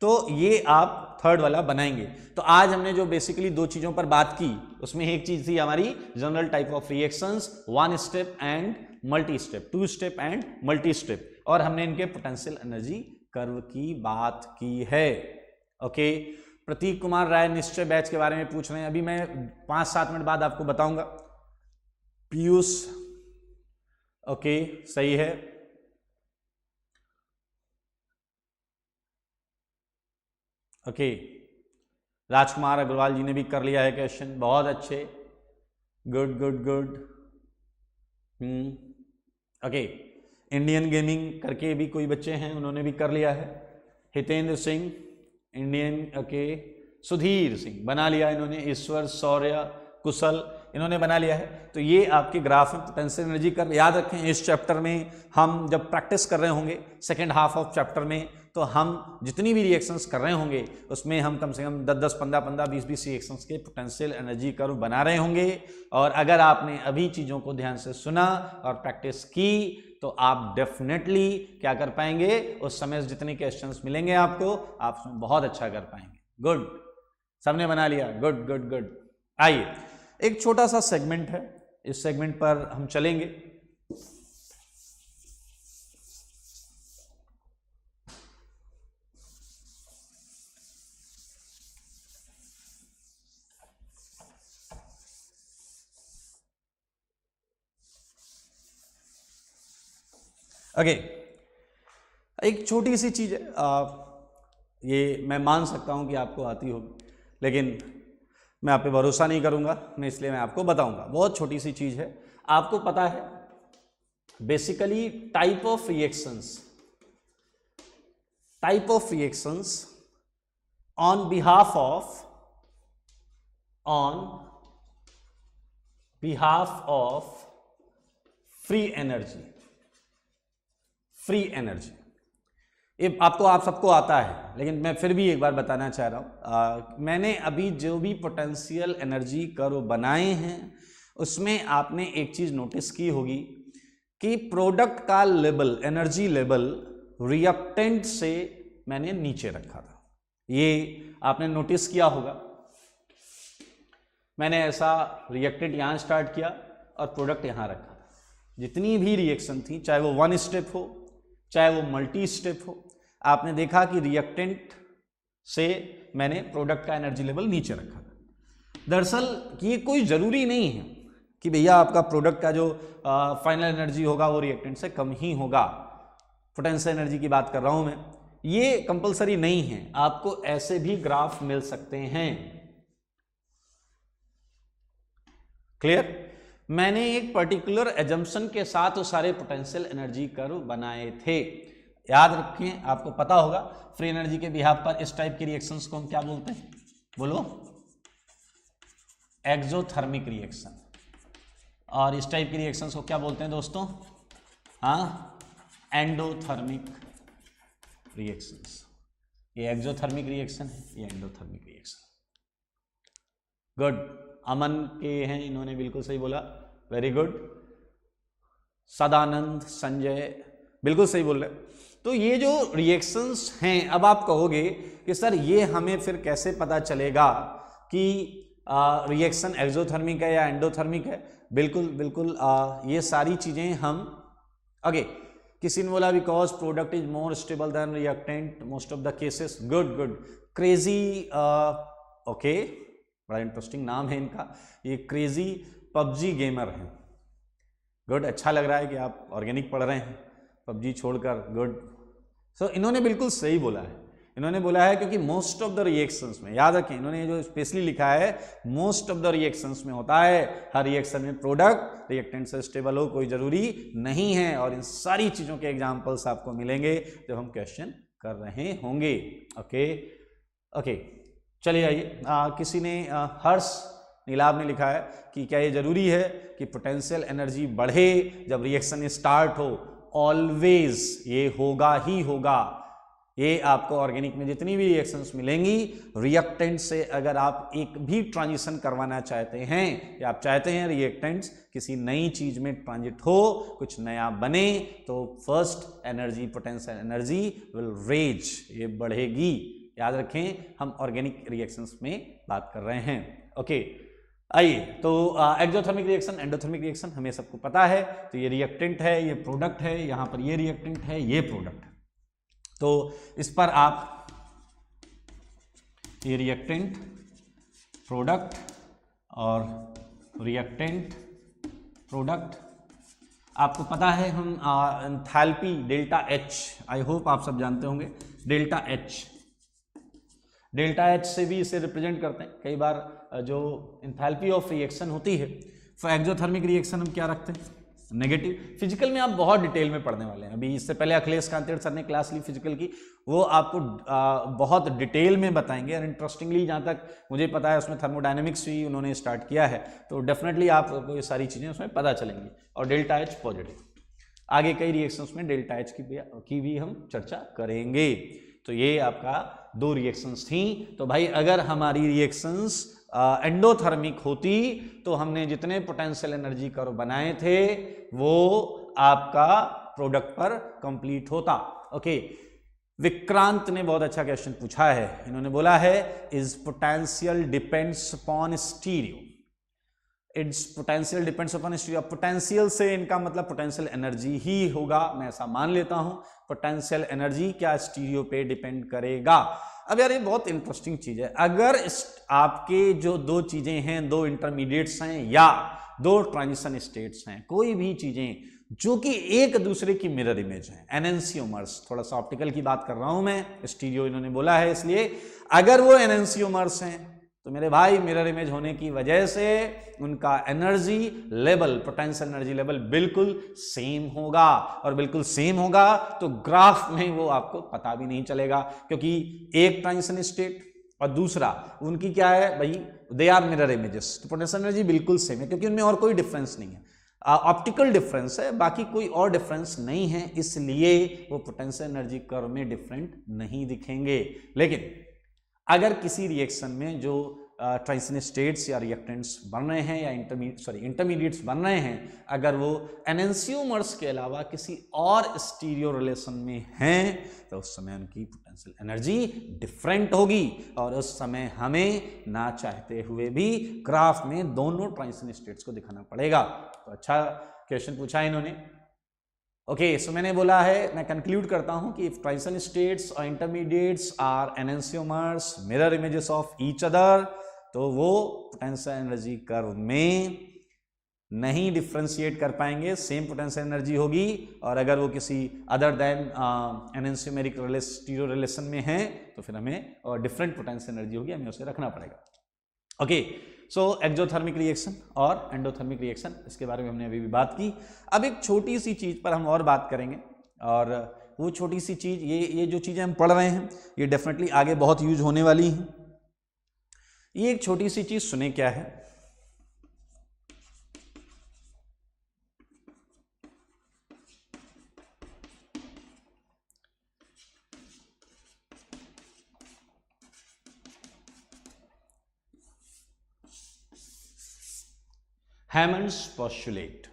तो ये आप थर्ड वाला बनाएंगे। तो आज हमने जो बेसिकली दो चीजों पर बात की, उसमें एक चीज थी हमारी general type of reactions, one step and multi step, two step and multi step, और हमने इनके पोटेंशियल एनर्जी कर्व की बात की है। ओके, प्रतीक कुमार राय निश्चय बैच के बारे में पूछ रहे हैं, अभी मैं 5-7 मिनट बाद आपको बताऊंगा। पीयूष, ओके सही है। ओके, राजकुमार अग्रवाल जी ने भी कर लिया है क्वेश्चन, बहुत अच्छे, good good good. Okay, Indian gaming करके भी कोई बच्चे हैं, उन्होंने भी कर लिया है। हितेंद्र सिंह इंडियन, ओके, सुधीर सिंह बना लिया इन्होंने, ईश्वर, शौर्य, कुशल, इन्होंने बना लिया है। तो ये आपके ग्राफ में पोटेंशियल एनर्जी कर्व। याद रखें इस चैप्टर में हम जब प्रैक्टिस कर रहे होंगे सेकेंड हाफ ऑफ चैप्टर में, तो हम जितनी भी रिएक्शंस कर रहे होंगे उसमें हम कम से कम 10-10, 15-15, 20-20 रिएक्शंस के पोटेंशियल एनर्जी कर्व बना रहे होंगे। और अगर आपने अभी चीज़ों को ध्यान से सुना और प्रैक्टिस की तो आप डेफिनेटली क्या कर पाएंगे, उस समय जितने क्वेश्चंस मिलेंगे आपको, आप उसमें बहुत अच्छा कर पाएंगे। गुड, सबने बना लिया, गुड गुड गुड। आइए, एक छोटा सा सेगमेंट है, इस सेगमेंट पर हम चलेंगे। ओके, एक छोटी सी चीज है, ये मैं मान सकता हूं कि आपको आती होगी, लेकिन मैं आप पे भरोसा नहीं करूंगा, मैं इसलिए मैं आपको बताऊंगा। बहुत छोटी सी चीज है, आपको पता है basically type of reactions on behalf of free energy, ये आप सबको आता है, लेकिन मैं फिर भी एक बार बताना चाह रहा हूँ। मैंने अभी जो भी पोटेंशियल एनर्जी कर्व बनाए हैं उसमें आपने एक चीज़ नोटिस की होगी कि प्रोडक्ट का लेवल, एनर्जी लेवल रिएक्टेंट से मैंने नीचे रखा था। ये आपने नोटिस किया होगा, मैंने ऐसा रिएक्टेंट यहाँ स्टार्ट किया और प्रोडक्ट यहाँ रखा था। जितनी भी रिएक्शन थी, चाहे वो वन स्टेप हो चाहे वो मल्टी स्टेप हो, आपने देखा कि रिएक्टेंट से मैंने प्रोडक्ट का एनर्जी लेवल नीचे रखा था। दरअसल ये कोई ज़रूरी नहीं है कि भैया आपका प्रोडक्ट का जो फाइनल एनर्जी होगा वो रिएक्टेंट से कम ही होगा। पोटेंशियल एनर्जी की बात कर रहा हूं मैं, ये कंपलसरी नहीं है, आपको ऐसे भी ग्राफ मिल सकते हैं। क्लियर? मैंने एक पर्टिकुलर एजम्पशन के साथ वो सारे पोटेंशियल एनर्जी कर्व बनाए थे। याद रखें, आपको पता होगा फ्री एनर्जी के बिहाफ पर इस टाइप की रिएक्शंस को हम क्या बोलते हैं, बोलो? Exothermic reaction. और इस टाइप की रिएक्शंस को क्या बोलते हैं दोस्तों? हाँ, एंडोथर्मिक रिएक्शंस। ये एक्सोथर्मिक रिएक्शन है, ये एंडोथर्मिक रिएक्शन। गुड, अमन के हैं, इन्होंने बिल्कुल सही बोला, वेरी गुड। सदानंद, संजय बिल्कुल सही बोल रहे। तो ये जो रिएक्शंस हैं, अब आप कहोगे कि सर ये हमें फिर कैसे पता चलेगा कि रिएक्शन एक्सोथर्मिक है या एंडोथर्मिक है? बिल्कुल बिल्कुल, ये सारी चीजें हम आगे किसी ने बोला because product is more stable then reactant most of the cases. Good good, crazy, okay, बड़ा इंटरेस्टिंग नाम है इनका, ये क्रेजी पबजी गेमर हैं। गुड, अच्छा लग रहा है कि आप ऑर्गेनिक पढ़ रहे हैं पबजी छोड़कर, गुड। सो इन्होंने बिल्कुल सही बोला है, इन्होंने बोला है क्योंकि मोस्ट ऑफ द रिएक्शंस में, याद रखें इन्होंने जो स्पेशली लिखा है मोस्ट ऑफ द रिएक्शंस में होता है, हर रिएक्शन में प्रोडक्ट रिएक्टेंट से स्टेबल हो कोई जरूरी नहीं है। और इन सारी चीजों के एग्जांपल्स आपको मिलेंगे जब हम क्वेश्चन कर रहे होंगे। ओके ओके, चलिए आइए, किसी ने हर्ष नीलाभ ने लिखा है कि क्या ये जरूरी है कि पोटेंशियल एनर्जी बढ़े जब रिएक्शन स्टार्ट हो? ऑलवेज, ये होगा ही होगा। ये आपको ऑर्गेनिक में जितनी भी रिएक्शंस मिलेंगी, रिएक्टेंट से अगर आप एक भी ट्रांजिशन करवाना चाहते हैं या आप चाहते हैं रिएक्टेंट्स किसी नई चीज में ट्रांजिट हो, कुछ नया बने, तो first energy potential energy will raise, ये बढ़ेगी। याद रखें हम ऑर्गेनिक रिएक्शंस में बात कर रहे हैं। ओके, आइए तो एक्सोथर्मिक रिएक्शन, एंडोथर्मिक रिएक्शन हमें सबको पता है। तो ये रिएक्टेंट है, ये प्रोडक्ट है, यहां पर ये रिएक्टेंट है, ये प्रोडक्ट है। तो इस पर आप ये रिएक्टेंट, प्रोडक्ट और रिएक्टेंट, प्रोडक्ट, आपको पता है हम enthalpy delta H, I hope आप सब जानते होंगे, डेल्टा एच से भी इसे रिप्रेजेंट करते हैं। कई बार जो एंथैल्पी ऑफ रिएक्शन होती है, फॉर एक्सोथर्मिक रिएक्शन हम क्या रखते हैं, नेगेटिव। फिजिकल में आप बहुत डिटेल में पढ़ने वाले हैं। अभी इससे पहले अखिलेश कांतेड़ सर ने क्लास ली फिजिकल की, वो आपको बहुत डिटेल में बताएंगे। और इंटरेस्टिंगली जहाँ तक मुझे पता है उसमें थर्मोडायनेमिक्स भी उन्होंने स्टार्ट किया है, तो डेफिनेटली आपको ये सारी चीज़ें उसमें पता चलेंगी। और डेल्टा एच पॉजिटिव, आगे कई रिएक्शंस में डेल्टा एच की भी हम चर्चा करेंगे। तो ये आपका दो रिएक्शंस थी। तो भाई अगर हमारी रिएक्शंस एंडोथर्मिक होती तो हमने जितने पोटेंशियल एनर्जी कर्व बनाए थे वो आपका प्रोडक्ट पर कंप्लीट होता। ओके, विक्रांत ने बहुत अच्छा क्वेश्चन पूछा है। इन्होंने बोला है is potential depends upon stereo, it's potential depends upon stereo. Potential से इनका मतलब पोटेंशियल एनर्जी ही होगा, मैं ऐसा मान लेता हूं। पोटेंशियल एनर्जी क्या स्टीरियो पे डिपेंड करेगा। अब यार ये बहुत इंटरेस्टिंग चीज है। अगर आपके जो दो चीजें हैं, दो इंटरमीडिएट्स हैं या दो ट्रांजिशन स्टेट्स हैं, कोई भी चीजें जो कि एक दूसरे की मिरर इमेज है, एनेंसियोमर्स, थोड़ा सा ऑप्टिकल की बात कर रहा हूं मैं, स्टीरियो इन्होंने बोला है इसलिए, अगर वो एनेंसियोमर्स हैं तो मेरे भाई मिरर इमेज होने की वजह से उनका energy level, potential energy level बिल्कुल सेम होगा। और बिल्कुल सेम होगा तो ग्राफ में वो आपको पता भी नहीं चलेगा, क्योंकि एक ट्रांजिशन स्टेट और दूसरा उनकी क्या है भाई, दे आर मिरर इमेजेस, तो पोटेंशियल एनर्जी बिल्कुल सेम है, क्योंकि उनमें और कोई डिफरेंस नहीं है। ऑप्टिकल डिफरेंस है, बाकी कोई और डिफरेंस नहीं है, इसलिए वो पोटेंशियल एनर्जी कर्व में डिफरेंट नहीं दिखेंगे। लेकिन अगर किसी रिएक्शन में जो ट्रांजिशन स्टेट्स या रिएक्टेंट्स बन रहे हैं या इंटरमीडिएट्स बन रहे हैं, अगर वो एनेंसियोमर्स के अलावा किसी और स्टीरियो रिलेशन में हैं तो उस समय उनकी पोटेंशियल एनर्जी डिफरेंट होगी। और उस समय हमें ना चाहते हुए भी ग्राफ में दोनों ट्रांजिशन स्टेट्स को दिखाना पड़ेगा। तो अच्छा क्वेश्चन पूछा है इन्होंने। ओके, सो मैंने बोला है, मैं कंक्लूड करता हूं कि इफ ट्रांजिशन स्टेट्स और intermediates are enantiomers, mirror images of each other, तो वो पोटेंशियल एनर्जी कर्व में नहीं डिफ्रेंशिएट कर पाएंगे, सेम पोटेंशियल एनर्जी होगी। और अगर वो किसी अदर देन एनेंसियोमेरिक स्टीरियो रिलेशन में है तो फिर हमें डिफरेंट पोटेंशियल एनर्जी होगी, हमें उसे रखना पड़ेगा। ओके, सो एक्सोथर्मिक रिएक्शन और एंडोथर्मिक रिएक्शन, इसके बारे में हमने अभी भी बात की। अब एक छोटी सी चीज पर हम और बात करेंगे, और वो छोटी सी चीज, ये जो चीजें हम पढ़ रहे हैं ये डेफिनेटली आगे बहुत यूज होने वाली हैं। ये एक छोटी सी चीज सुने क्या है, हैमंड्स पोस्टुलेट।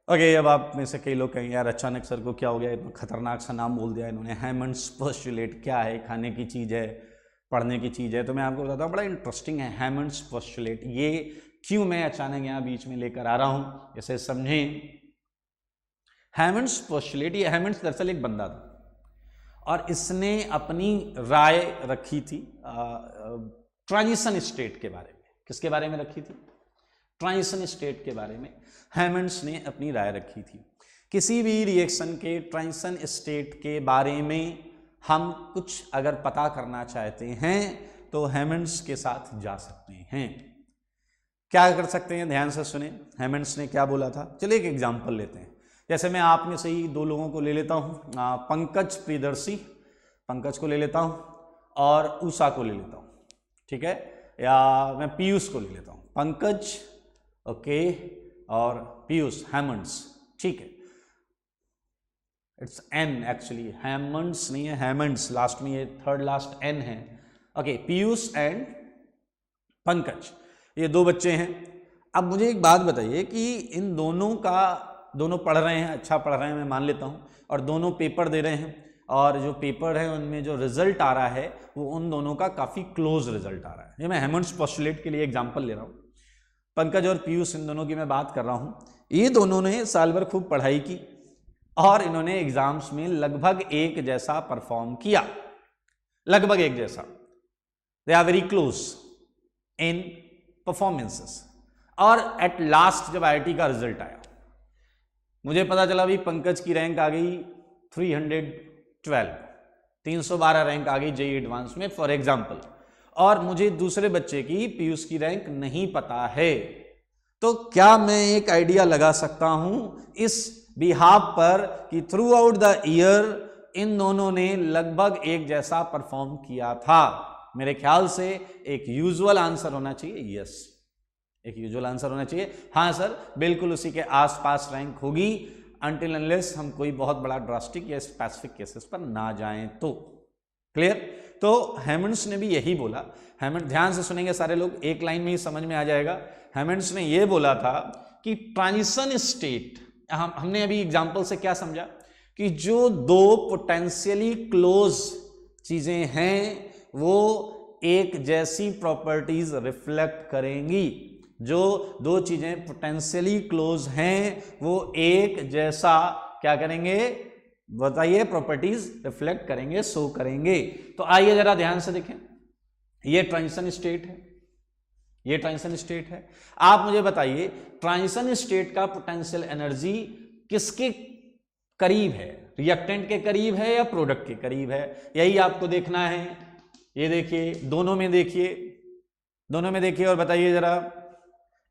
ओके, अब आप में से कई लोग कहेंगे यार अचानक सर को क्या हो गया, इतना खतरनाक सा नाम बोल दिया इन्होंने, हैमंड्स पोस्टुलेट क्या है, खाने की चीज़ है, पढ़ने की चीज़ है? तो मैं आपको बताता हूँ, बड़ा इंटरेस्टिंग है हैमंड्स पोस्टुलेट। ये क्यों मैं अचानक यहाँ बीच में लेकर आ रहा हूँ, इसे समझें। हैमंड्स पोस्टुलेट, ये हैमंड्स दरअसल एक बंदा था और इसने अपनी राय रखी थी ट्रांजिशन स्टेट के बारे में। किसके बारे में रखी थी? ट्रांजिशन स्टेट के बारे में हैमंड्स ने अपनी राय रखी थी। किसी भी रिएक्शन के ट्रांजिशन स्टेट के बारे में हम कुछ अगर पता करना चाहते हैं तो हैमंड्स के साथ जा सकते हैं। क्या कर सकते हैं, ध्यान से सुने, हैमंड्स ने क्या बोला था। चलिए एक एग्जांपल लेते हैं। जैसे मैं आप में से ही दो लोगों को ले लेता हूँ, पंकज प्रियदर्शी, पंकज को ले लेता हूँ और उषा को ले लेता हूँ, ठीक है, या मैं पीयूष को ले लेता हूँ। पंकज ओके और पीयूष हैमंड्स, ठीक है। इट्स एन एक्चुअली, हैमंड्स नहीं है, हैमंड्स लास्ट में, ये थर्ड लास्ट एन है। ओके, पीयूष एंड पंकज, ये दो बच्चे हैं। अब मुझे एक बात बताइए कि इन दोनों का, दोनों पढ़ रहे हैं, अच्छा पढ़ रहे हैं मैं मान लेता हूँ, और दोनों पेपर दे रहे हैं, और जो पेपर है उनमें जो रिजल्ट आ रहा है वो उन दोनों का काफ़ी क्लोज रिजल्ट आ रहा है। ये मैं हेमंड्स पोस्टुलेट के लिए एग्जांपल ले रहा हूँ। पंकज और पीयूष, इन दोनों की मैं बात कर रहा हूँ। ये दोनों ने साल भर खूब पढ़ाई की और इन्होंने एग्जाम्स में लगभग एक जैसा परफॉर्म किया, लगभग एक जैसा। They are very close in performances. और एट लास्ट जब IIT का रिजल्ट आया, मुझे पता चला भी पंकज की रैंक आ गई 312 रैंक आ गई JEE एडवांस में फॉर एग्जाम्पल, और मुझे दूसरे बच्चे की, पीयूष की रैंक नहीं पता है। तो क्या मैं एक आइडिया लगा सकता हूं इस बिहाफ पर कि through out the year in दोनों ने लगभग एक जैसा परफॉर्म किया था? मेरे ख्याल से एक यूजुअल आंसर होना चाहिए, यस, एक यूजुअल आंसर होना चाहिए, हाँ सर बिल्कुल उसी के आसपास रैंक होगी, अनटिल अनलेस हम कोई बहुत बड़ा ड्रास्टिक या स्पेसिफिक केसेस पर ना जाएं तो। क्लियर? तो हेमंड्स ने भी यही बोला। हेमंड, ध्यान से सुनेंगे सारे लोग, एक लाइन में ही समझ में आ जाएगा। हेमंड्स ने ये बोला था कि ट्रांजिशन स्टेट, हमने अभी एग्जांपल से क्या समझा कि जो दो पोटेंशियली क्लोज चीजें हैं वो एक जैसी प्रॉपर्टीज रिफ्लेक्ट करेंगी। जो दो चीजें पोटेंशियली क्लोज हैं वो एक जैसा क्या करेंगे, बताइए, प्रॉपर्टीज रिफ्लेक्ट करेंगे, शो करेंगे। तो आइए जरा ध्यान से देखें, ये ट्रांजिशन स्टेट है, ये ट्रांजिशन स्टेट है। आप मुझे बताइए ट्रांजिशन स्टेट का पोटेंशियल एनर्जी किसके करीब है? रिएक्टेंट के करीब है या प्रोडक्ट के करीब है? यही आपको देखना है। ये देखिए, दोनों में देखिए, दोनों में देखिए और बताइए जरा।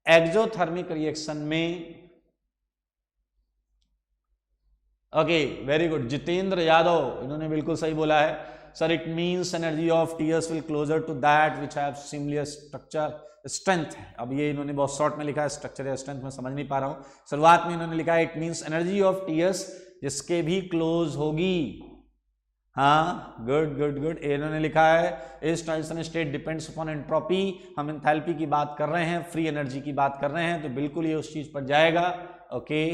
एक्सोथर्मिक रिएक्शन में, okay very good, Jitendra Yadav, इन्होंने बिल्कुल सही बोला है sir, it means energy of TS will closer to that which have similar structure strength है। अब ये इन्होंने बहुत शॉर्ट में लिखा है, स्ट्रक्चर या स्ट्रेंथ में समझ नहीं पा रहा हूं। शुरुआत में इन्होंने लिखा है it means energy of TS जिसके भी क्लोज होगी। हाँ, गुड गुड गुड। इन्होंने लिखा है इस transition state depends upon entropy. हम एंथैल्पी की बात कर रहे हैं, फ्री एनर्जी की बात कर रहे हैं, तो बिल्कुल ये उस चीज पर जाएगा। ओके,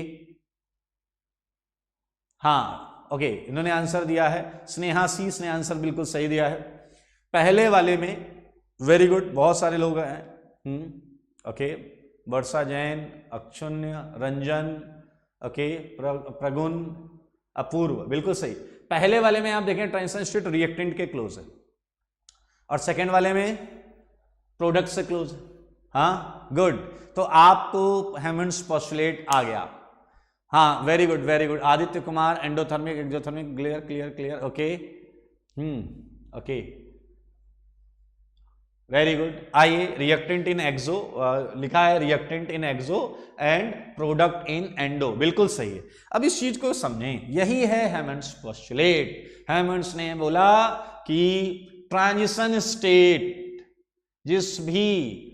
हाँ ओके, इन्होंने आंसर दिया है। स्नेहा सी ने आंसर बिल्कुल सही दिया है पहले वाले में। वेरी गुड, बहुत सारे लोग हैं। ओके, वर्षा जैन, अक्षुण्य, रंजन, ओके, प्रगुण, अपूर्व, बिल्कुल सही। पहले वाले में आप देखें ट्रांजिशन स्टेट रिएक्टेंट के क्लोज है, और सेकेंड वाले में प्रोडक्ट से क्लोज है। हाँ गुड, तो आपको हेमंड्स पोस्टुलेट आ गया। हाँ very good very good. Aditya Kumar, endothermic, exothermic, clear clear clear, okay okay very good. आइए, रिएक्टेंट इन एक्सो लिखा है, reactant in exo and product in endo, बिल्कुल सही है। अब इस चीज को समझें, यही है हेमंड्स पोस्टुलेट। हेमंड्स ने बोला कि ट्रांजिशन स्टेट जिस भी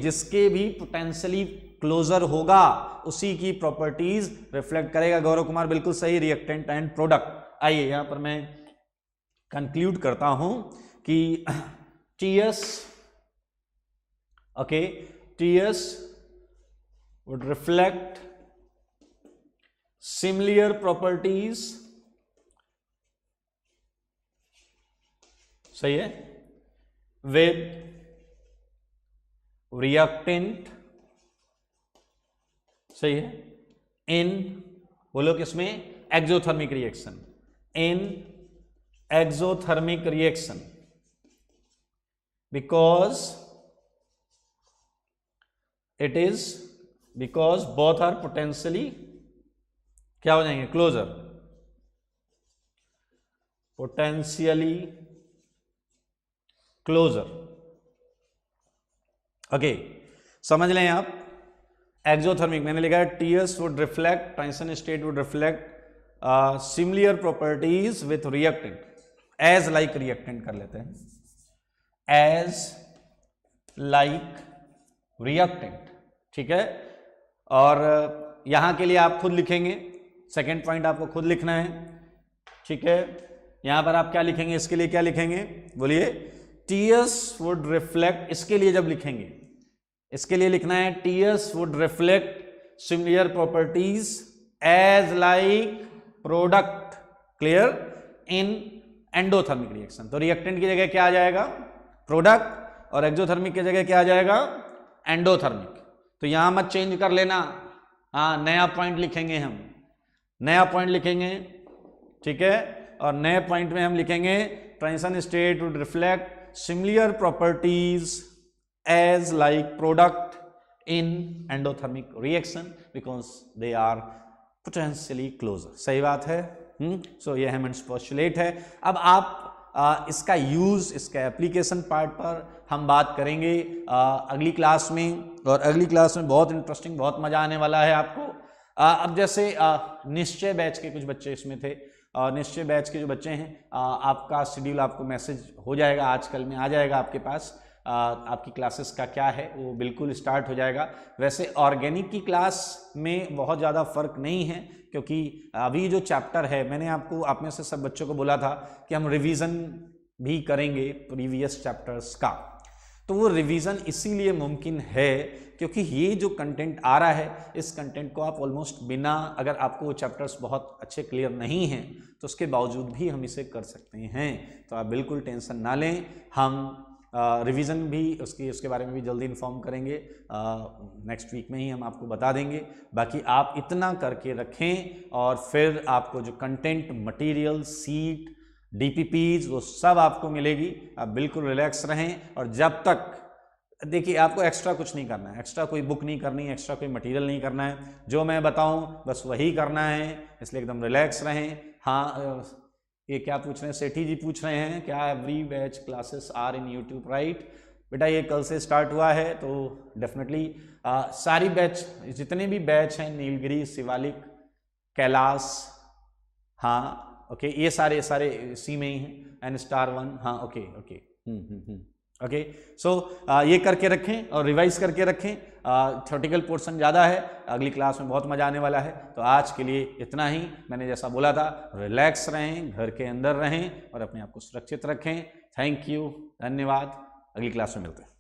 जिसके भी पोटेंशियली क्लोजर होगा उसी की प्रॉपर्टीज रिफ्लेक्ट करेगा। गौरव कुमार बिल्कुल सही, रिएक्टेंट एंड प्रोडक्ट। आइए यहां पर मैं कंक्लूड करता हूं कि TS would reflect similar properties, सही है, with reactant, सही है, in, बोलो किसमें, exothermic reaction, in exothermic reaction, because both are potentially क्या हो जाएंगे, क्लोजर, पोटेंशियली क्लोजर। ओके, समझ लें आप। एक्सोथर्मिक मैंने लिखा है TS would reflect, transition state would reflect similar properties with reactant, as like reactant कर लेते हैं, as like reactant, ठीक है। और यहां के लिए आप खुद लिखेंगे सेकेंड पॉइंट आपको खुद लिखना है, ठीक है। यहां पर आप क्या लिखेंगे, इसके लिए क्या लिखेंगे, बोलिए, टीयर्स वुड रिफ्लेक्ट, इसके लिए जब लिखेंगे, इसके लिए लिखना है TS would reflect similar properties as like product, clear, in endothermic reaction. तो रिएक्टेंट की जगह क्या आ जाएगा, प्रोडक्ट, और एक्सोथर्मिक की जगह क्या आ जाएगा, एंडोथर्मिक। तो यहां मत चेंज कर लेना, हाँ नया पॉइंट लिखेंगे हम, नया पॉइंट लिखेंगे, ठीक है। और नए पॉइंट में हम लिखेंगे transition state would reflect similar properties as like product in endothermic reaction because they are potentially closer. सही बात है। सो ये हेमंड्स पोस्टुलेट है। अब आप इसका यूज, इसका एप्लीकेशन पार्ट पर हम बात करेंगे अगली क्लास में, और अगली क्लास में बहुत इंटरेस्टिंग, बहुत मजा आने वाला है आपको। अब जैसे निश्चय बैच के कुछ बच्चे इसमें थे, निश्चय बैच के जो बच्चे हैं, आपका शेड्यूल आपको मैसेज हो जाएगा, आजकल में आ जाएगा आपके पास, आपकी क्लासेस का क्या है वो बिल्कुल स्टार्ट हो जाएगा। वैसे ऑर्गेनिक की क्लास में बहुत ज़्यादा फर्क नहीं है, क्योंकि अभी जो चैप्टर है, मैंने आपको, आप में से सब बच्चों को बोला था कि हम रिवीजन भी करेंगे प्रीवियस चैप्टर्स का। तो वो रिवीजन इसीलिए मुमकिन है क्योंकि ये जो कंटेंट आ रहा है, इस कंटेंट को आप ऑलमोस्ट बिना, अगर आपको वो चैप्टर्स बहुत अच्छे क्लियर नहीं हैं तो उसके बावजूद भी हम इसे कर सकते हैं। तो आप बिल्कुल टेंशन ना लें, हम रिवीजन भी उसके बारे में भी जल्दी इन्फॉर्म करेंगे, नेक्स्ट वीक में ही हम आपको बता देंगे। बाकी आप इतना करके रखें और फिर आपको जो कंटेंट, मटेरियल, सीट, DPPs वो सब आपको मिलेगी। आप बिल्कुल रिलैक्स रहें, और जब तक, देखिए आपको एक्स्ट्रा कुछ नहीं करना है, एक्स्ट्रा कोई बुक नहीं करनी है, एक्स्ट्रा कोई मटेरियल नहीं करना है, जो मैं बताऊं बस वही करना है, इसलिए एकदम रिलैक्स रहें। हाँ, ये क्या पूछ रहे हैं, सेठी जी पूछ रहे हैं, क्या every batch classes are in YouTube, right? बेटा ये कल से स्टार्ट हुआ है, तो डेफिनेटली सारी बैच, जितने भी बैच हैं, नीलगिरी, शिवालिक, कैलाश, हाँ ओके, ये सारे इसी में ही हैं, N*1, हाँ ओके ओके ओके। सो ये करके रखें और रिवाइज करके रखें। थ्योरेटिकल पोर्शन ज़्यादा है, अगली क्लास में बहुत मज़ा आने वाला है। तो आज के लिए इतना ही। मैंने जैसा बोला था, रिलैक्स रहें, घर के अंदर रहें और अपने आप को सुरक्षित रखें। थैंक यू, धन्यवाद। अगली क्लास में मिलते हैं।